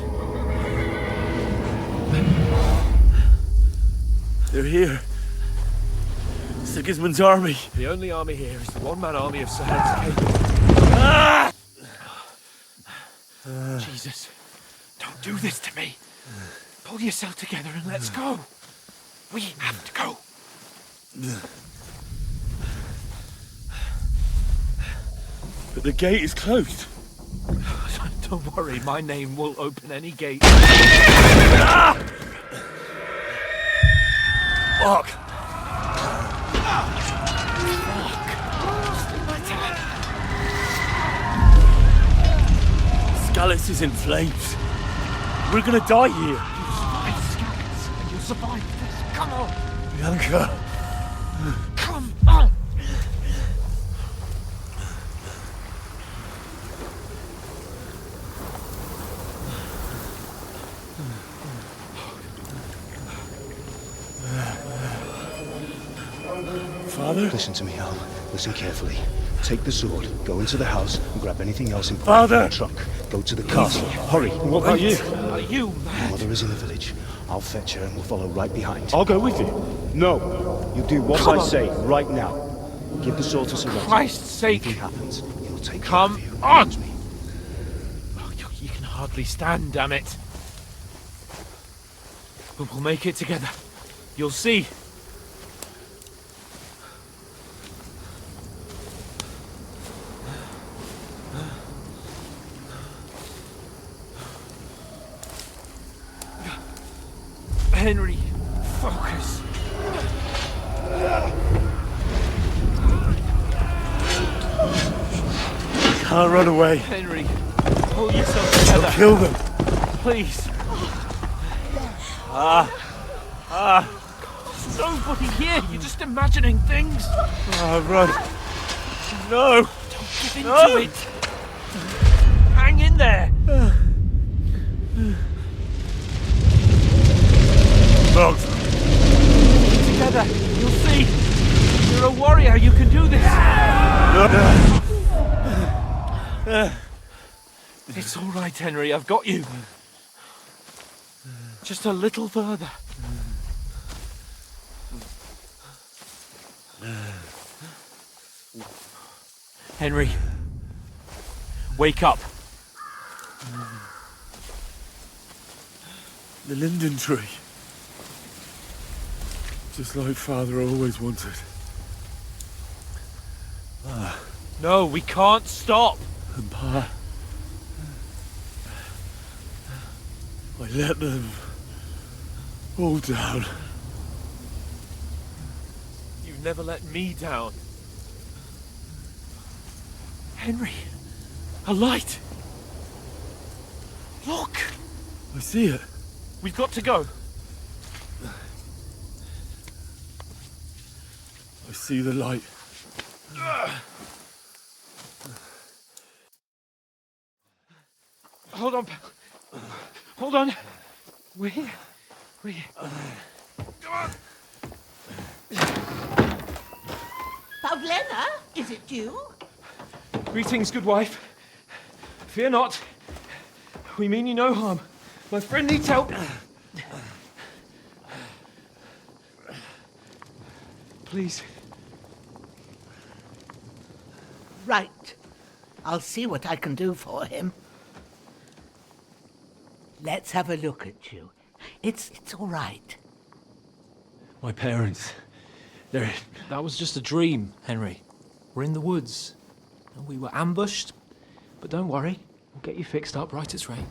They're here. Sigismund's army. The only army here is the one-man army of Sir Hans Jesus, don't do this to me. Pull yourself together and let's go. We have to go. But the gate is closed. Don't worry, my name will open any gate. Fuck. Scallis is in flames. We're gonna die here. You'll survive this. Come on. Bianca. Come on. Father? Listen to me, Al. Listen carefully. Take the sword, go into the house, and grab anything else important Father! from the truck. Go to the castle. Hurry. What about you? You, Your man. mother is in the village. I'll fetch her and we'll follow right behind. I'll go with you. No. You do what Come I on. say right now. Give the sword to Sir Roger. Christ's sake. If anything happens, he'll take Come care of you. on. Promise me. Oh, you can hardly stand, damn it. But we'll make it together. You'll see. Henry, focus. Can't run away. Henry, pull yourself together. I'll kill them. Please. nobody here. You're just imagining things. Oh, run. No. Don't give in to it. Hang in there. Dogs. Together, you'll see. You're a warrior. You can do this. It's all right, Henry. I've got you. Just a little further. Henry, wake up. The linden tree. Just like Father always wanted. No, we can't stop. And Pa, I let them all down. You've never let me down. Henry, a light. Look. I see it. We've got to go. I see the light. Hold on, pal. Hold on. We're here. We're here. Come on. Pavlena, is it you? Greetings, good wife. Fear not. We mean you no harm. My friend needs help. Please. Right. I'll see what I can do for him. Let's have a look at you. It's all right. My parents. That was just a dream, Henry. We're in the woods. We were ambushed. But don't worry. We'll get you fixed up right as rain.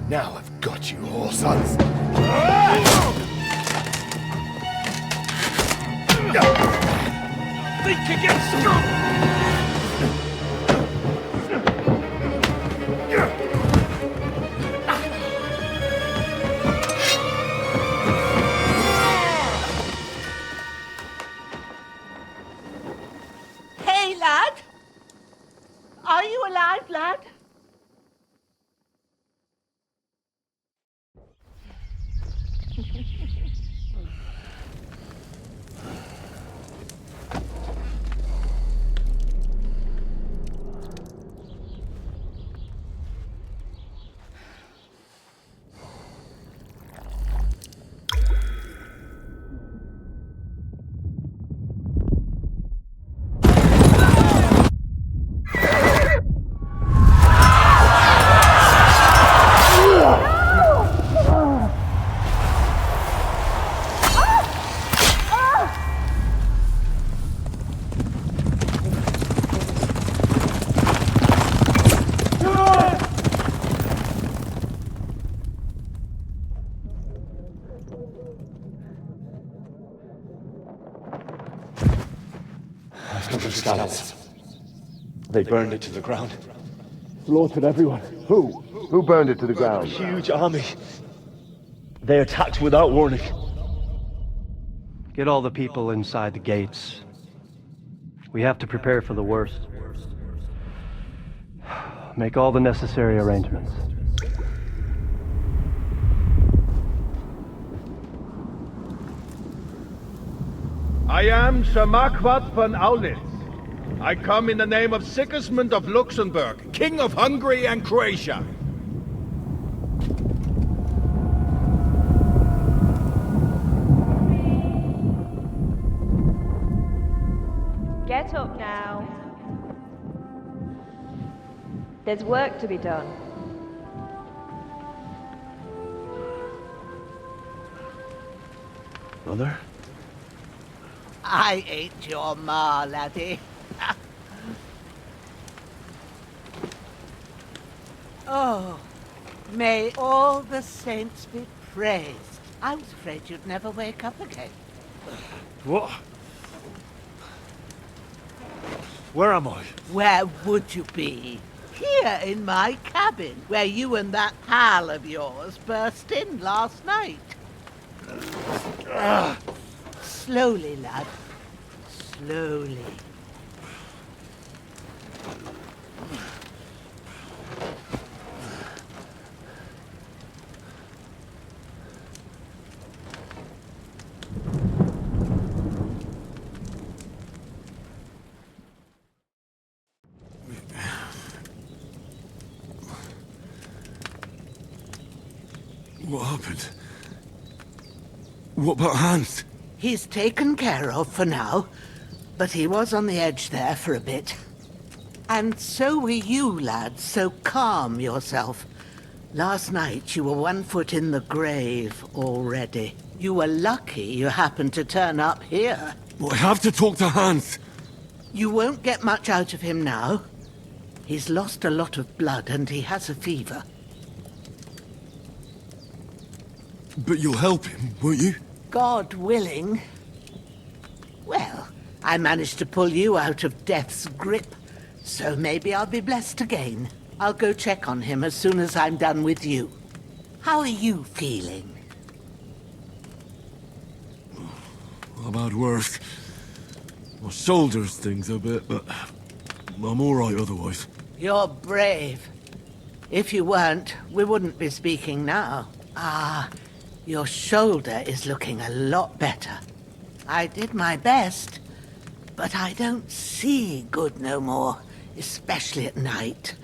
Now I've got you all, sons. Think again, strong! Hey, lad! Are you alive, lad? They burned it to the ground. Slaughtered everyone. Who? Who burned it to the ground? Huge army. They attacked without warning. Get all the people inside the gates. We have to prepare for the worst. Make all the necessary arrangements. I am Sir Marquardt von Aulitz. I come in the name of Sigismund of Luxembourg, King of Hungary and Croatia. Get up now. There's work to be done. Mother? I ain't your ma, laddie. Oh, may all the saints be praised. I was afraid you'd never wake up again. What? Where am I? Where would you be? Here in my cabin, where you and that pal of yours burst in last night. Slowly, lad. Slowly. What happened? What about Hans? He's taken care of for now, but he was on the edge there for a bit. And so were you, lad, so calm yourself. Last night you were 1 foot in the grave already. You were lucky you happened to turn up here. Well, I have to talk to Hans. You won't get much out of him now. He's lost a lot of blood and he has a fever. But you'll help him, won't you? God willing. Well, I managed to pull you out of death's grip, so maybe I'll be blessed again. I'll go check on him as soon as I'm done with you. How are you feeling? I've had worse. My shoulder stings a bit, but I'm all right otherwise. You're brave. If you weren't, we wouldn't be speaking now. Ah, your shoulder is looking a lot better. I did my best, but I don't see good no more, especially at night.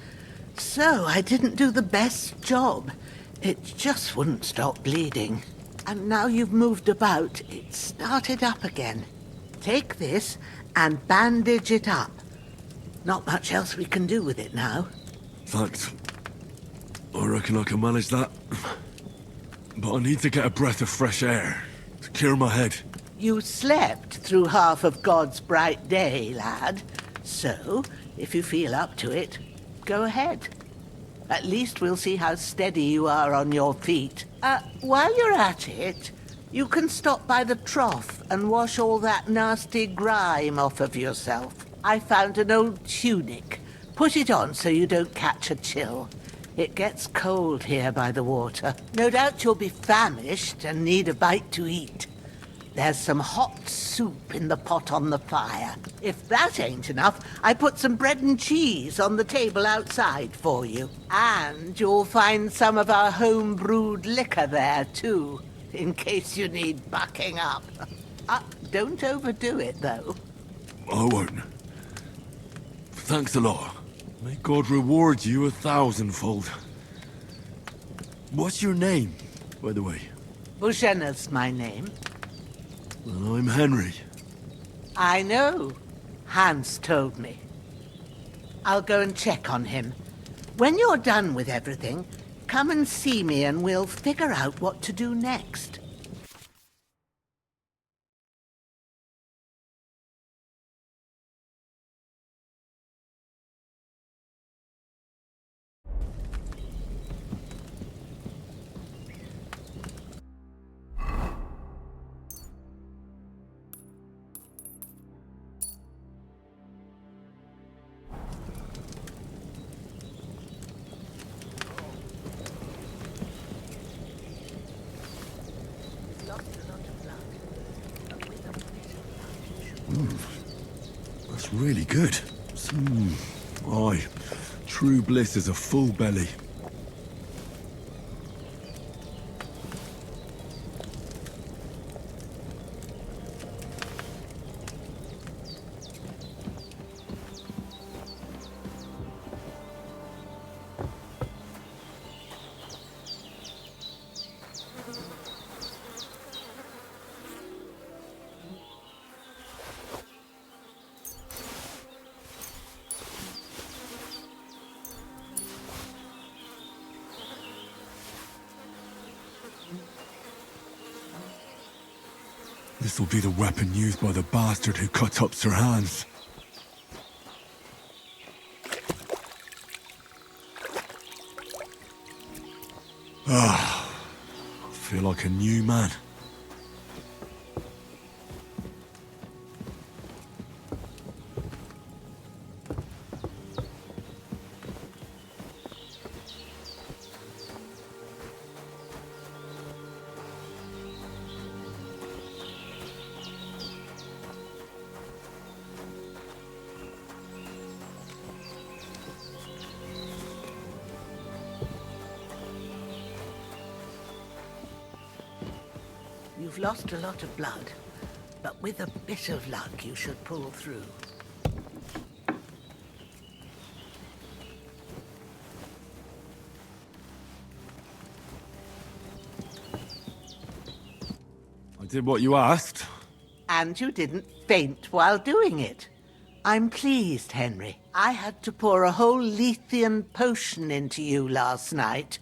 So I didn't do the best job. It just wouldn't stop bleeding. And now you've moved about, it started up again. Take this and bandage it up. Not much else we can do with it now. Thanks. I reckon I can manage that. But I need to get a breath of fresh air to clear my head. You slept through half of God's bright day, lad. So, if you feel up to it, go ahead. At least we'll see how steady you are on your feet. While you're at it, you can stop by the trough and wash all that nasty grime off of yourself. I found an old tunic. Put it on so you don't catch a chill. It gets cold here by the water. No doubt you'll be famished and need a bite to eat. There's some hot soup in the pot on the fire. If that ain't enough, I put some bread and cheese on the table outside for you. And you'll find some of our home-brewed liquor there, too, in case you need bucking up. Don't overdo it, though. I won't. Thanks a lot. May God reward you 1,000-fold. What's your name, by the way? Bushena's my name. Well, I'm Henry. I know. Hans told me. I'll go and check on him. When you're done with everything, come and see me and we'll figure out what to do next. That's really good. Aye, true bliss is a full belly. This will be the weapon used by the bastard who cut up Sir Hans. I feel like a new man. You've lost a lot of blood, but with a bit of luck you should pull through. I did what you asked. And you didn't faint while doing it. I'm pleased, Henry. I had to pour a whole Lethean potion into you last night.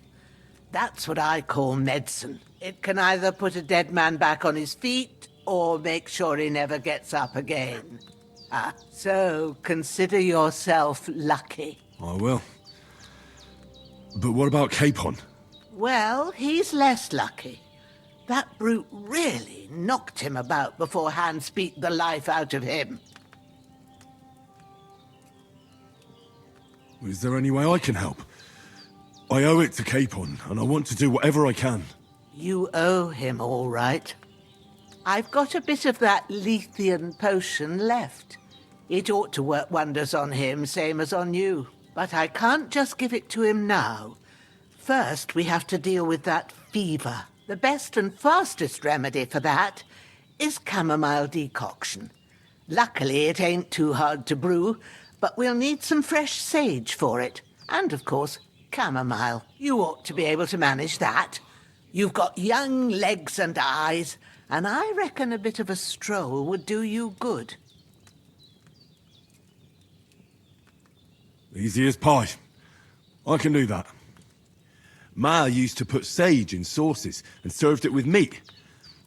That's what I call medicine. It can either put a dead man back on his feet or make sure he never gets up again. So consider yourself lucky. I will. But what about Capon? Well, he's less lucky. That brute really knocked him about before Hans beat the life out of him. Is there any way I can help? I owe it to Capon, and I want to do whatever I can. You owe him, all right. I've got a bit of that Lethean potion left. It ought to work wonders on him, same as on you. But I can't just give it to him now. First, we have to deal with that fever. The best and fastest remedy for that is chamomile decoction. Luckily, it ain't too hard to brew, but we'll need some fresh sage for it. And, of course, chamomile. You ought to be able to manage that. You've got young legs and eyes, and I reckon a bit of a stroll would do you good. Easy as pie. I can do that. Ma used to put sage in sauces and served it with meat.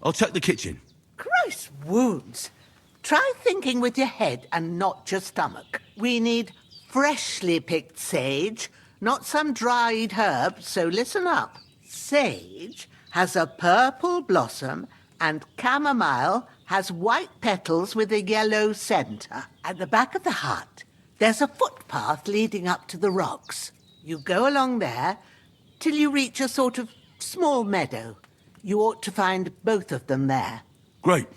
I'll check the kitchen. Christ wounds! Try thinking with your head and not your stomach. We need freshly picked sage, not some dried herb, so listen up. Sage has a purple blossom and chamomile has white petals with a yellow centre. At the back of the hut, there's a footpath leading up to the rocks. You go along there till you reach a sort of small meadow. You ought to find both of them there. Great.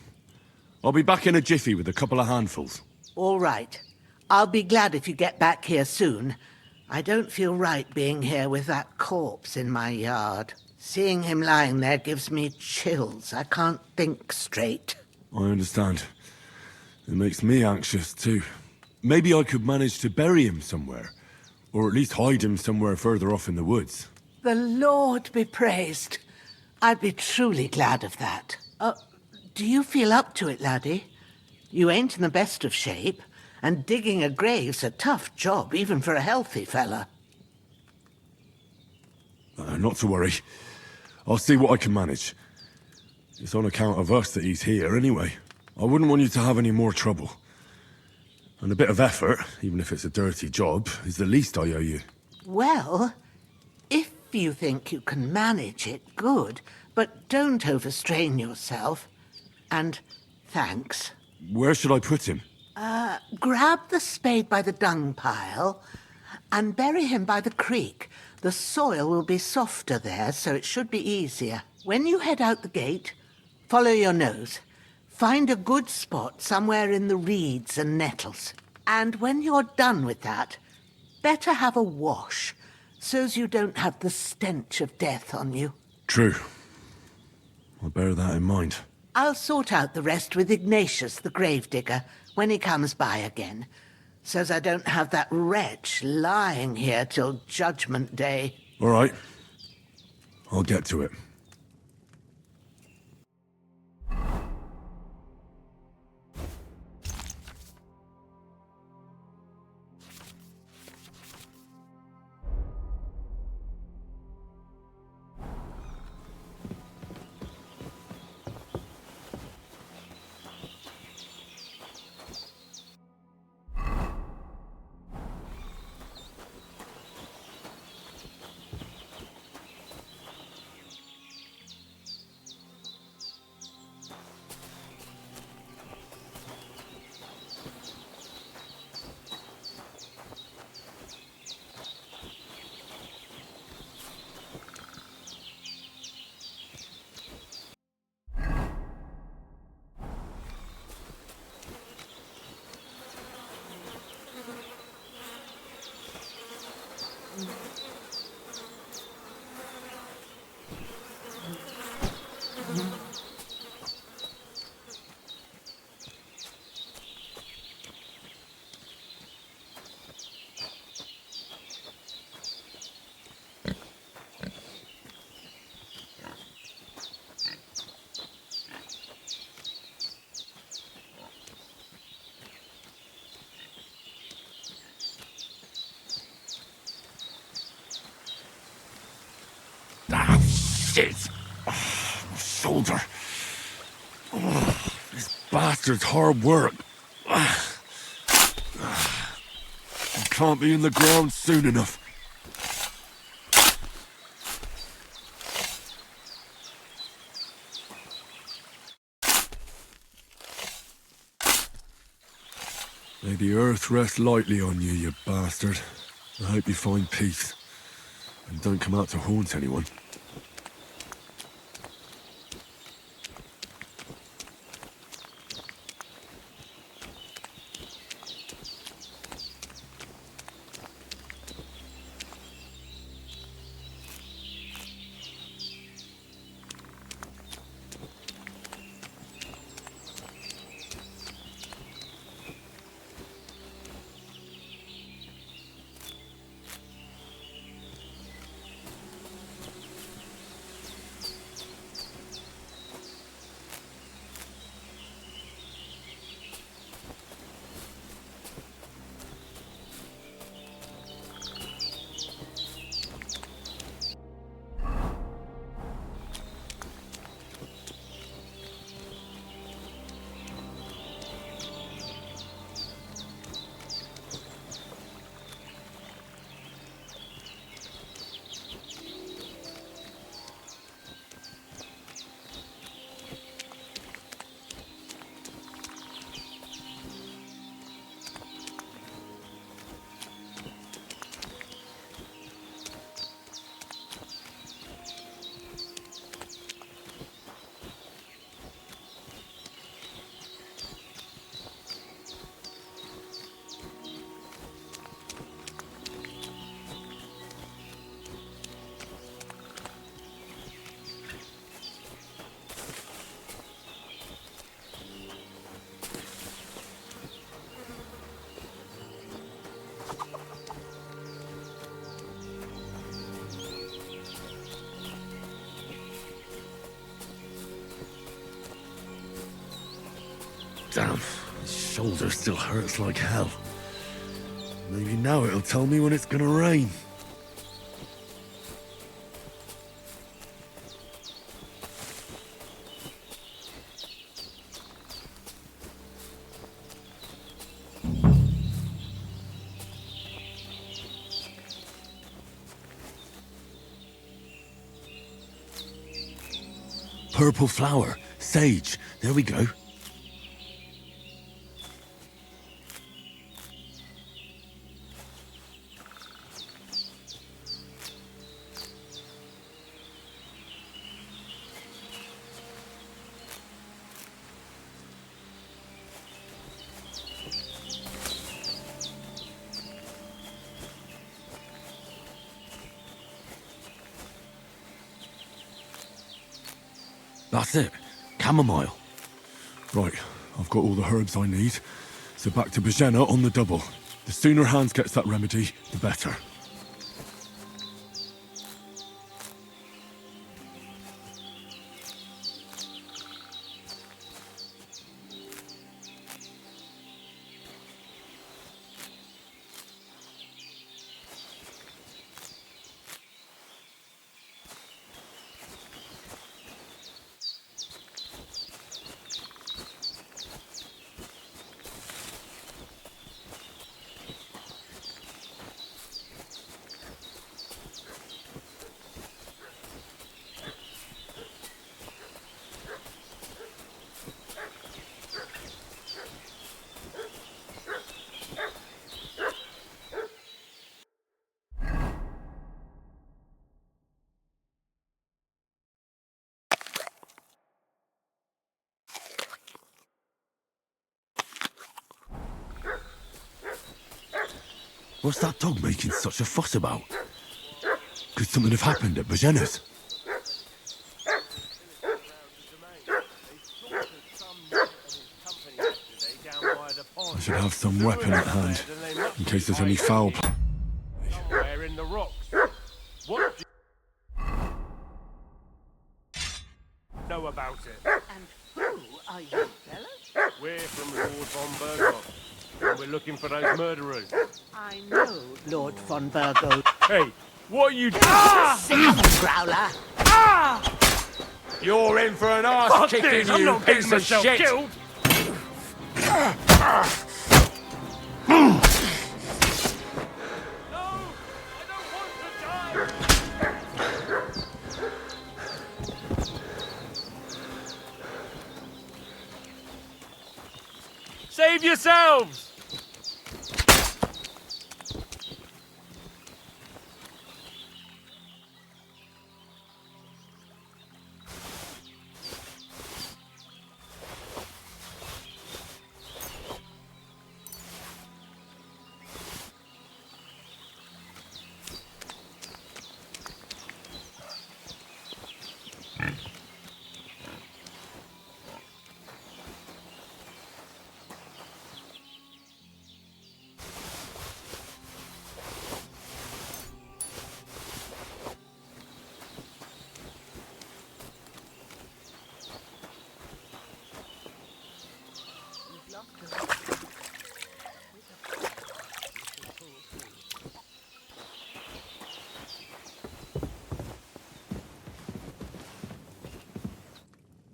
I'll be back in a jiffy with a couple of handfuls. All right. I'll be glad if you get back here soon. I don't feel right being here with that corpse in my yard. Seeing him lying there gives me chills. I can't think straight. I understand. It makes me anxious too. Maybe I could manage to bury him somewhere. Or at least hide him somewhere further off in the woods. The Lord be praised. I'd be truly glad of that. Do you feel up to it, laddie? You ain't in the best of shape, and digging a grave's a tough job, even for a healthy fella. Not to worry. I'll see what I can manage. It's on account of us that he's here anyway. I wouldn't want you to have any more trouble. And a bit of effort, even if it's a dirty job, is the least I owe you. Well, if you think you can manage it, good, but don't overstrain yourself. And thanks. Where should I put him? Grab the spade by the dung pile and bury him by the creek. The soil will be softer there, so it should be easier. When you head out the gate, follow your nose. Find a good spot somewhere in the reeds and nettles. And when you're done with that, better have a wash, so's you don't have the stench of death on you. True. I'll bear that in mind. I'll sort out the rest with Ignatius, the gravedigger, when he comes by again, so's I don't have that wretch lying here till Judgment Day. All right. I'll get to it. Shit! Oh, my shoulder. Oh, this bastard's hard work. I can't be in the ground soon enough. May the earth rest lightly on you, you bastard. I hope you find peace. And don't come out to haunt anyone. Damn, his shoulder still hurts like hell. Maybe now it'll tell me when it's gonna rain. Purple flower, sage, there we go. That's it. Chamomile. Right, I've got all the herbs I need. So back to Bajena on the double. The sooner Hans gets that remedy, the better. What's that dog making such a fuss about? Could something have happened at Bajena's? I should have some weapon at hand, in case there's any foul play. Somewhere in the rocks. What do you know about it? And who are you, fellas? We're from Lord von Burgos, and we're looking for those murderers. I know Lord von Burgos. Hey, what are you doing? Sit on, Growler. You're in for an arse kicking, you piece of shit! Save yourselves!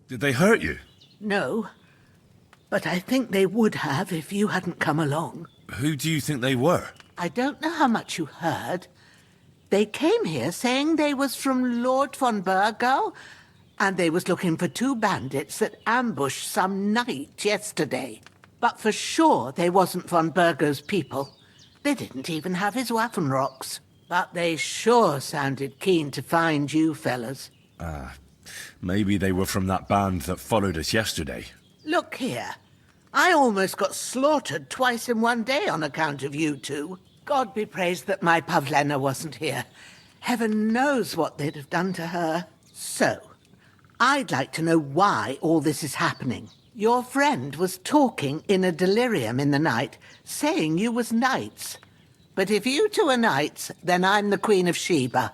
Did they hurt you? No, but I think they would have if you hadn't come along. Who do you think they were? I don't know how much you heard. They came here saying they was from Lord von Burgo, and they was looking for 2 bandits that ambushed some knight yesterday. But for sure they wasn't von Burgo's people. They didn't even have his Waffenrocks. But they sure sounded keen to find you fellas. Maybe they were from that band that followed us yesterday. Look here. I almost got slaughtered twice in one day on account of you two. God be praised that my Pavlena wasn't here. Heaven knows what they'd have done to her. So, I'd like to know why all this is happening. Your friend was talking in a delirium in the night, saying you was knights. But if you two are knights, then I'm the Queen of Sheba.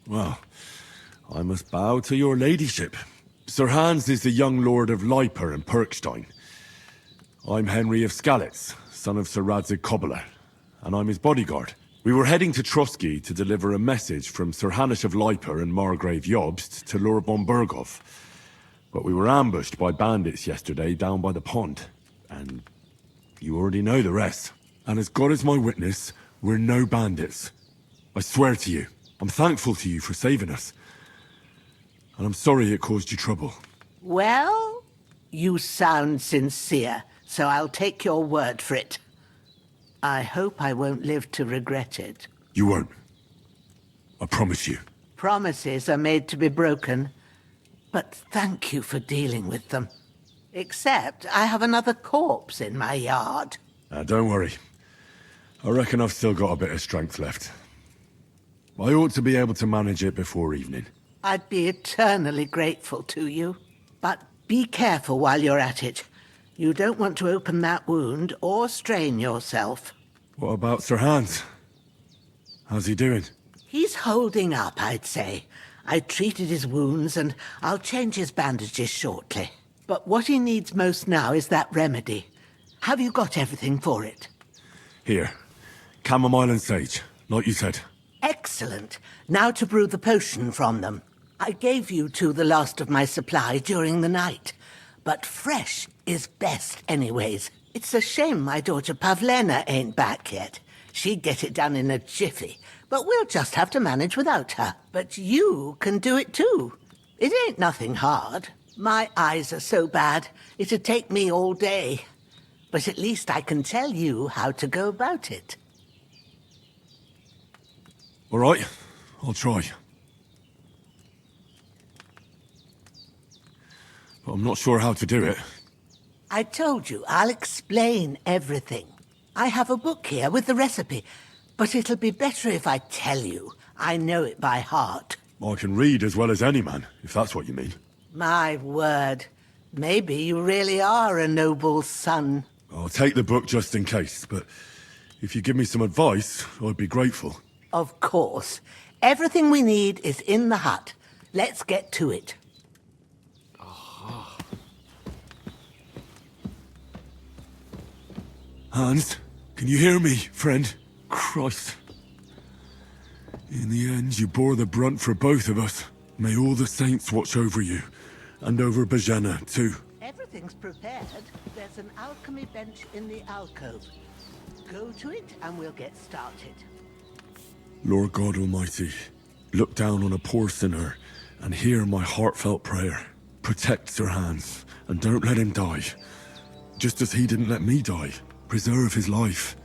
Well, I must bow to your ladyship. Sir Hans is the young lord of Leiper and Perkstein. I'm Henry of Skalitz, son of Sir Radzig Kobyla, and I'm his bodyguard. We were heading to Trotsky to deliver a message from Sir Hanush of Leiper and Margrave Jobst to Lord von Burgov. But we were ambushed by bandits yesterday down by the pond, and you already know the rest. And as God is my witness, we're no bandits. I swear to you. I'm thankful to you for saving us. And I'm sorry it caused you trouble. Well, you sound sincere, so I'll take your word for it. I hope I won't live to regret it. You won't. I promise you. Promises are made to be broken, but thank you for dealing with them. Except I have another corpse in my yard. Don't worry. I reckon I've still got a bit of strength left. I ought to be able to manage it before evening. I'd be eternally grateful to you. But be careful while you're at it. You don't want to open that wound or strain yourself. What about Sir Hans? How's he doing? He's holding up, I'd say. I treated his wounds and I'll change his bandages shortly. But what he needs most now is that remedy. Have you got everything for it? Here. Chamomile and sage, like you said. Excellent. Now to brew the potion from them. I gave you two the last of my supply during the night. But fresh is best anyways. It's a shame my daughter Pavlena ain't back yet. She'd get it done in a jiffy. But we'll just have to manage without her. But you can do it too. It ain't nothing hard. My eyes are so bad, it'd take me all day. But at least I can tell you how to go about it. All right, I'll try. But I'm not sure how to do it. I told you, I'll explain everything. I have a book here with the recipe, but it'll be better if I tell you. I know it by heart. I can read as well as any man, if that's what you mean. My word. Maybe you really are a noble son. I'll take the book just in case, but if you give me some advice, I'd be grateful. Of course. Everything we need is in the hut. Let's get to it. Hans, Can you hear me, friend? Christ. In the end, you bore the brunt for both of us. May all the saints watch over you, and over Bajana, too. Everything's prepared. There's an alchemy bench in the alcove. Go to it and we'll get started. Lord God Almighty, look down on a poor sinner and hear my heartfelt prayer. Protect Sir Hans, and don't let him die. Just as he didn't let me die. Preserve his life.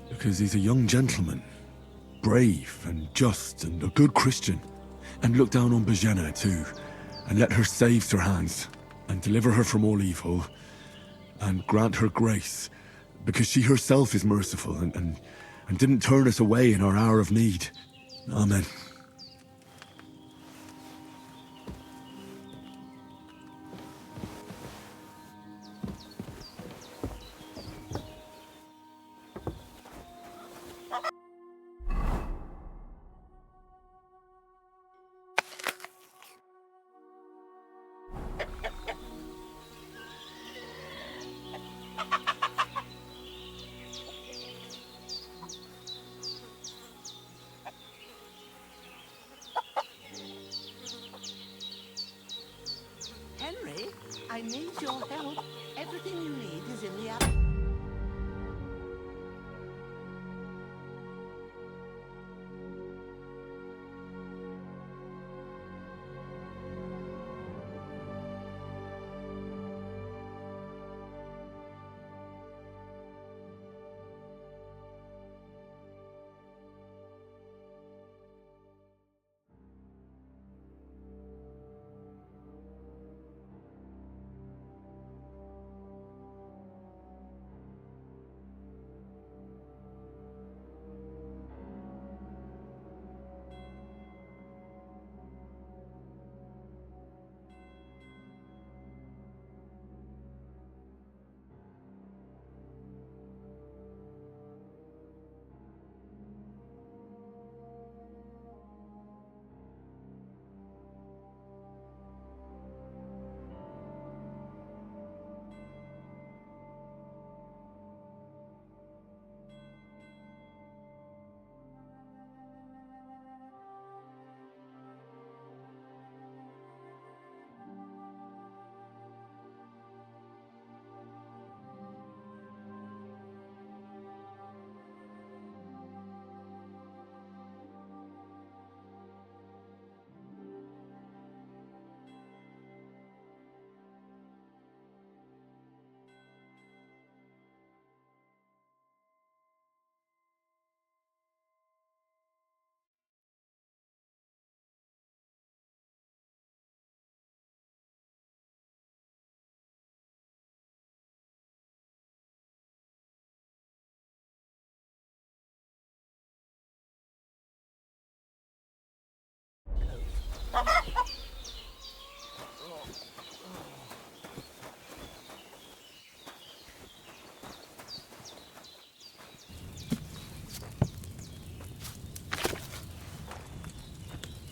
Because he's a young gentleman. Brave and just and a good Christian. And look down on Bajana too, and let her save Sir Hans, and deliver her from all evil, and grant her grace, because she herself is merciful and didn't turn us away in our hour of need. Amen. Henry, I need your help. Everything you need is in the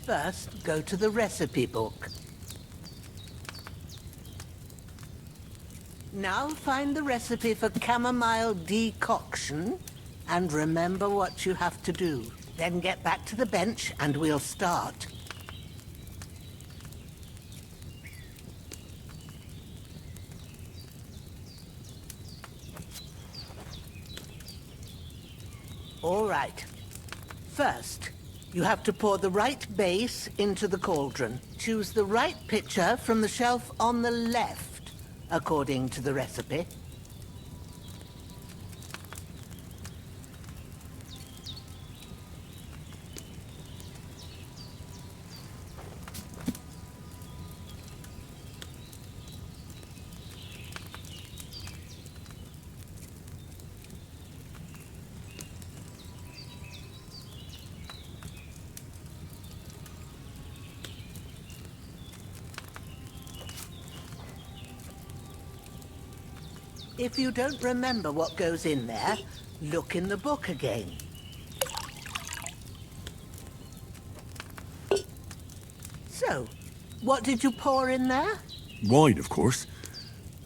First, go to the recipe book. Now find the recipe for chamomile decoction and remember what you have to do. Then get back to the bench and we'll start. All right. First, you have to pour the right base into the cauldron. Choose the right pitcher from the shelf on the left, according to the recipe. If you don't remember what goes in there, look in the book again. So, what did you pour in there? Wine, of course.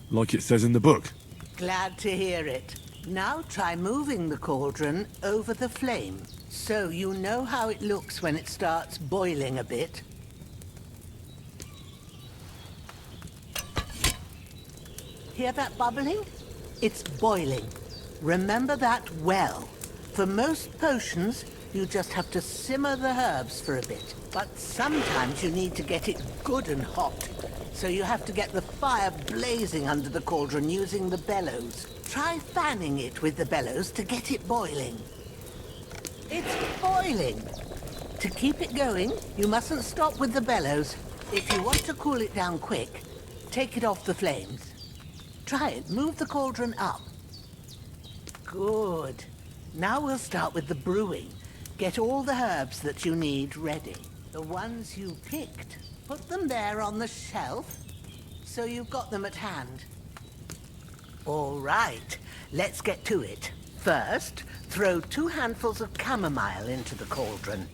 Like it says in the book. Glad to hear it. Now try moving the cauldron over the flame, so you know how it looks when it starts boiling a bit. Hear that bubbling? It's boiling. Remember that well. For most potions, you just have to simmer the herbs for a bit. But sometimes you need to get it good and hot. So you have to get the fire blazing under the cauldron using the bellows. Try fanning it with the bellows to get it boiling. It's boiling! To keep it going, you mustn't stop with the bellows. If you want to cool it down quick, take it off the flames. Try it. Move the cauldron up. Good. Now we'll start with the brewing. Get all the herbs that you need ready. The ones you picked. Put them there on the shelf, so you've got them at hand. All right, let's get to it. First, throw 2 handfuls of chamomile into the cauldron.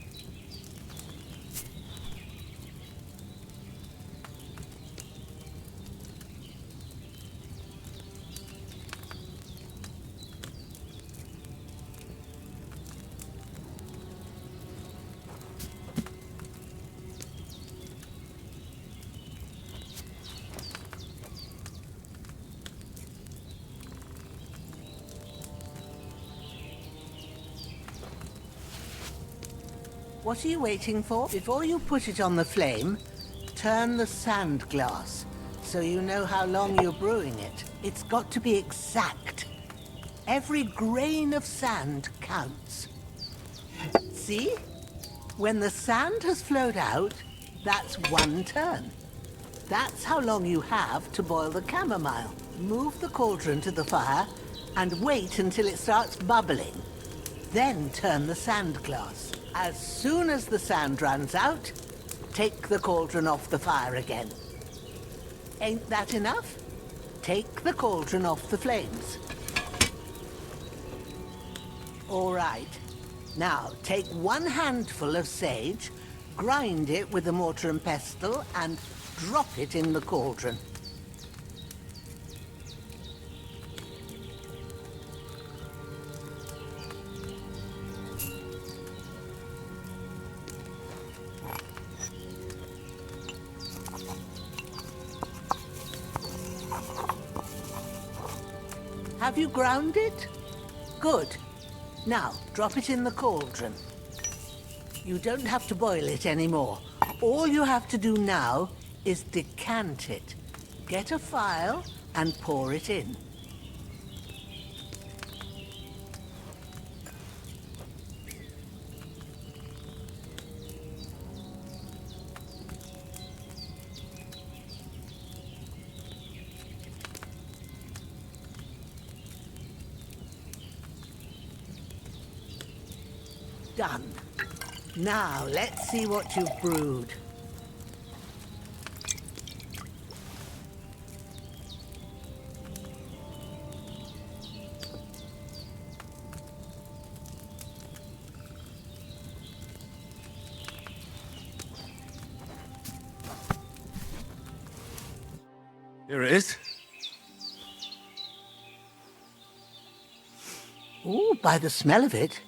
What are you waiting for? Before you put it on the flame, turn the sand glass so you know how long you're brewing it. It's got to be exact. Every grain of sand counts. See? When the sand has flowed out, that's 1 turn. That's how long you have to boil the chamomile. Move the cauldron to the fire and wait until it starts bubbling. Then turn the sand glass. As soon as the sand runs out, take the cauldron off the fire again. Ain't that enough? Take the cauldron off the flames. All right. Now, take 1 handful of sage, grind it with a mortar and pestle, and drop it in the cauldron. Have you ground it? Good. Now, drop it in the cauldron. You don't have to boil it anymore. All you have to do now is decant it. Get a phial and pour it in. Done. Now, let's see what you've brewed. Here it is. Ooh, by the smell of it,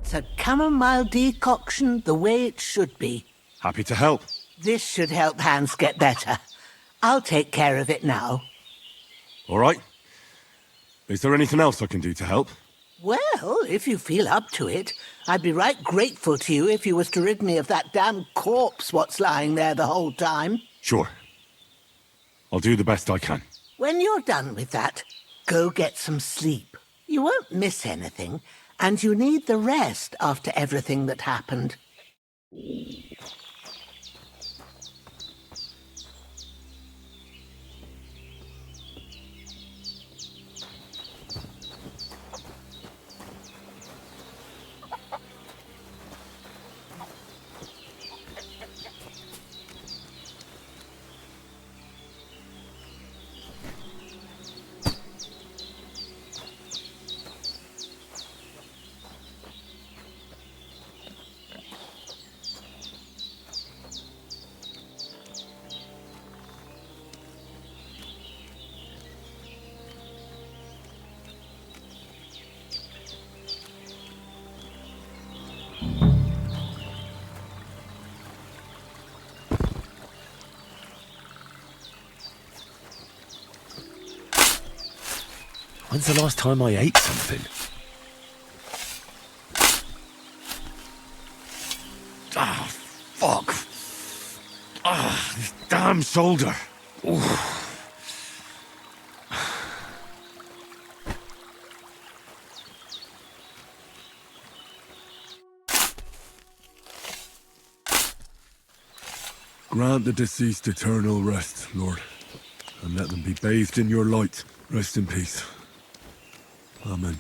It's a chamomile decoction the way it should be. Happy to help. This should help Hans get better. I'll take care of it now. All right. Is there anything else I can do to help? Well, if you feel up to it, I'd be right grateful to you if you was to rid me of that damn corpse what's lying there the whole time. Sure. I'll do the best I can. When you're done with that, go get some sleep. You won't miss anything, and you need the rest after everything that happened. When's the last time I ate something? Ah, fuck. Ah, this damn shoulder. Ooh. Grant the deceased eternal rest, Lord, and let them be bathed in your light. Rest in peace. Amen.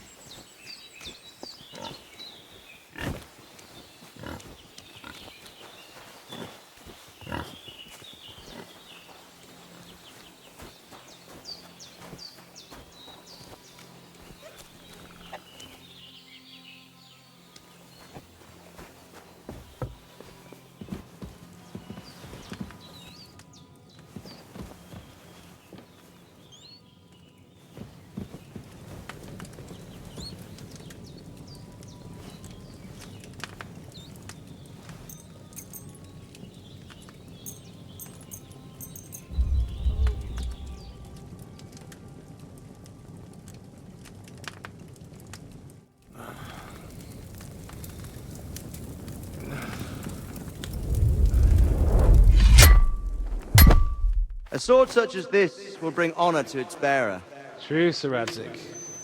A sword such as this will bring honor to its bearer. True, Sir Radzik.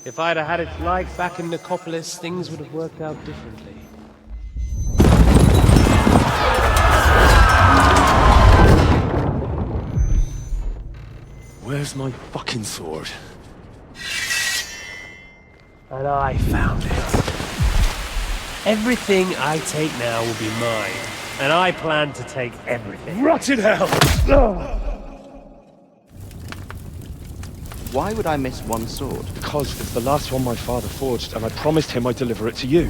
If I'd have had its like back in Nicopolis, things would have worked out differently. Where's my fucking sword? And I found it. Everything I take now will be mine, and I plan to take everything. Rot in hell! Why would I miss one sword? Because it's the last one my father forged, and I promised him I'd deliver it to you.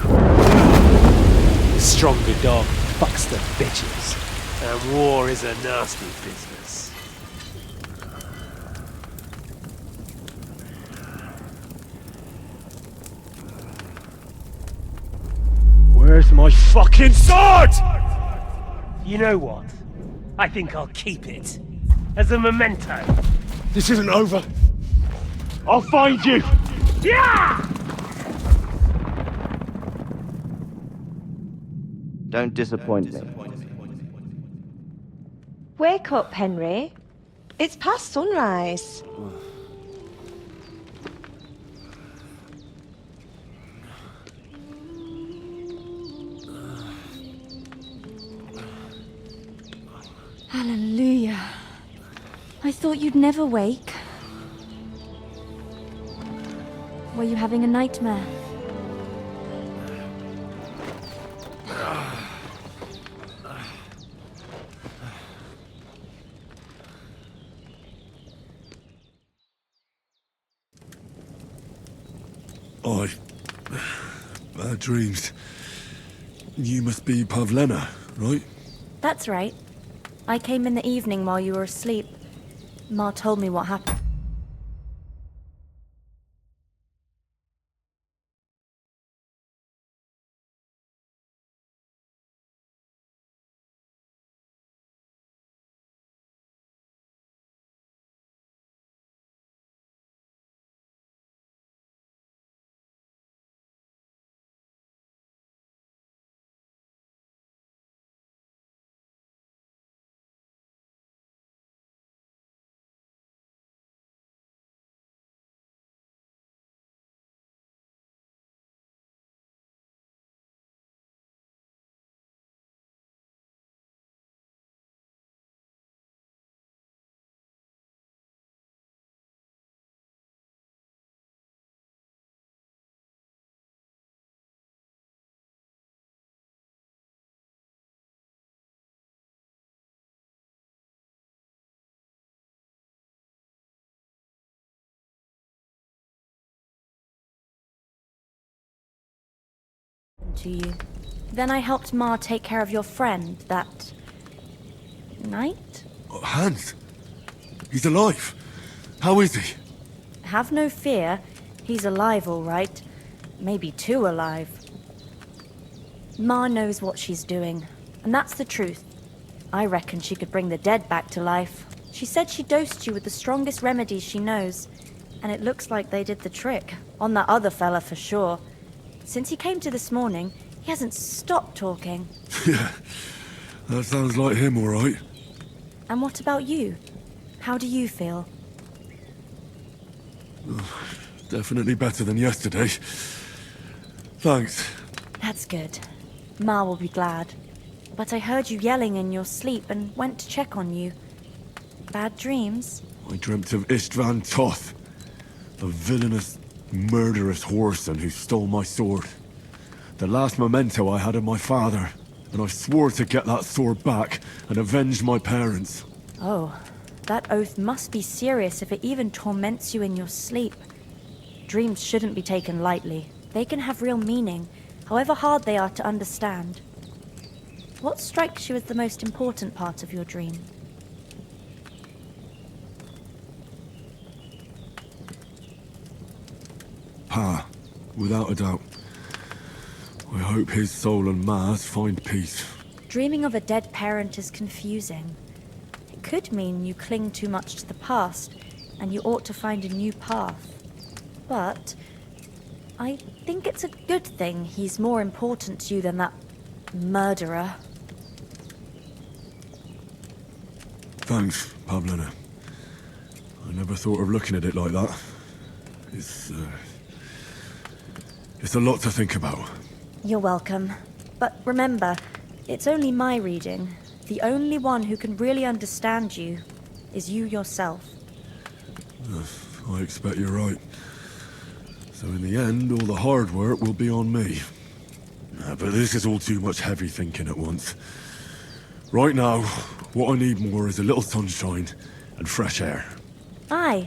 Stronger dog fucks the bitches, and war is a nasty business. Where's my fucking sword? You know what? I think I'll keep it as a memento. This isn't over. I'll find you! Yeah! Don't disappoint me. Wake up, Henry. It's past sunrise. Hallelujah. I thought you'd never wake. Were you having a nightmare? Bad dreams. You must be Pavlena, right? That's right. I came in the evening while you were asleep. Ma told me what happened. happened to you. Then I helped Ma take care of your friend that night? Hans? He's alive. How is he? Have no fear. He's alive, all right. Maybe too alive. Ma knows what she's doing, and that's the truth. I reckon she could bring the dead back to life. She said she dosed you with the strongest remedies she knows, and it looks like they did the trick. On that other fella for sure. Since he came to this morning, he hasn't stopped talking. Yeah, that sounds like him, all right. And what about you? How do you feel? Definitely better than yesterday. Thanks. That's good. Ma will be glad. But I heard you yelling in your sleep and went to check on you. Bad dreams? I dreamt of Istvan Toth, a villainous, murderous whoreson who stole my sword. The last memento I had of my father, and I swore to get that sword back and avenge my parents. Oh, that oath must be serious if it even torments you in your sleep. Dreams shouldn't be taken lightly. They can have real meaning, however hard they are to understand. What strikes you as the most important part of your dream? Pa, without a doubt. I hope his soul and Ma's find peace. Dreaming of a dead parent is confusing. It could mean you cling too much to the past, and you ought to find a new path. But I think it's a good thing he's more important to you than that murderer. Thanks, Pavlina. I never thought of looking at it like that. It's a lot to think about. You're welcome. But remember, it's only my reading. The only one who can really understand you is you yourself. I expect you're right. So in the end, all the hard work will be on me. But this is all too much heavy thinking at once. Right now, what I need more is a little sunshine and fresh air. Aye,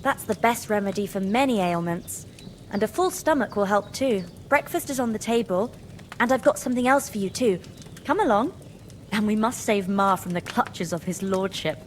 that's the best remedy for many ailments. And a full stomach will help too. Breakfast is on the table, and I've got something else for you too. Come along, and we must save Ma from the clutches of his lordship.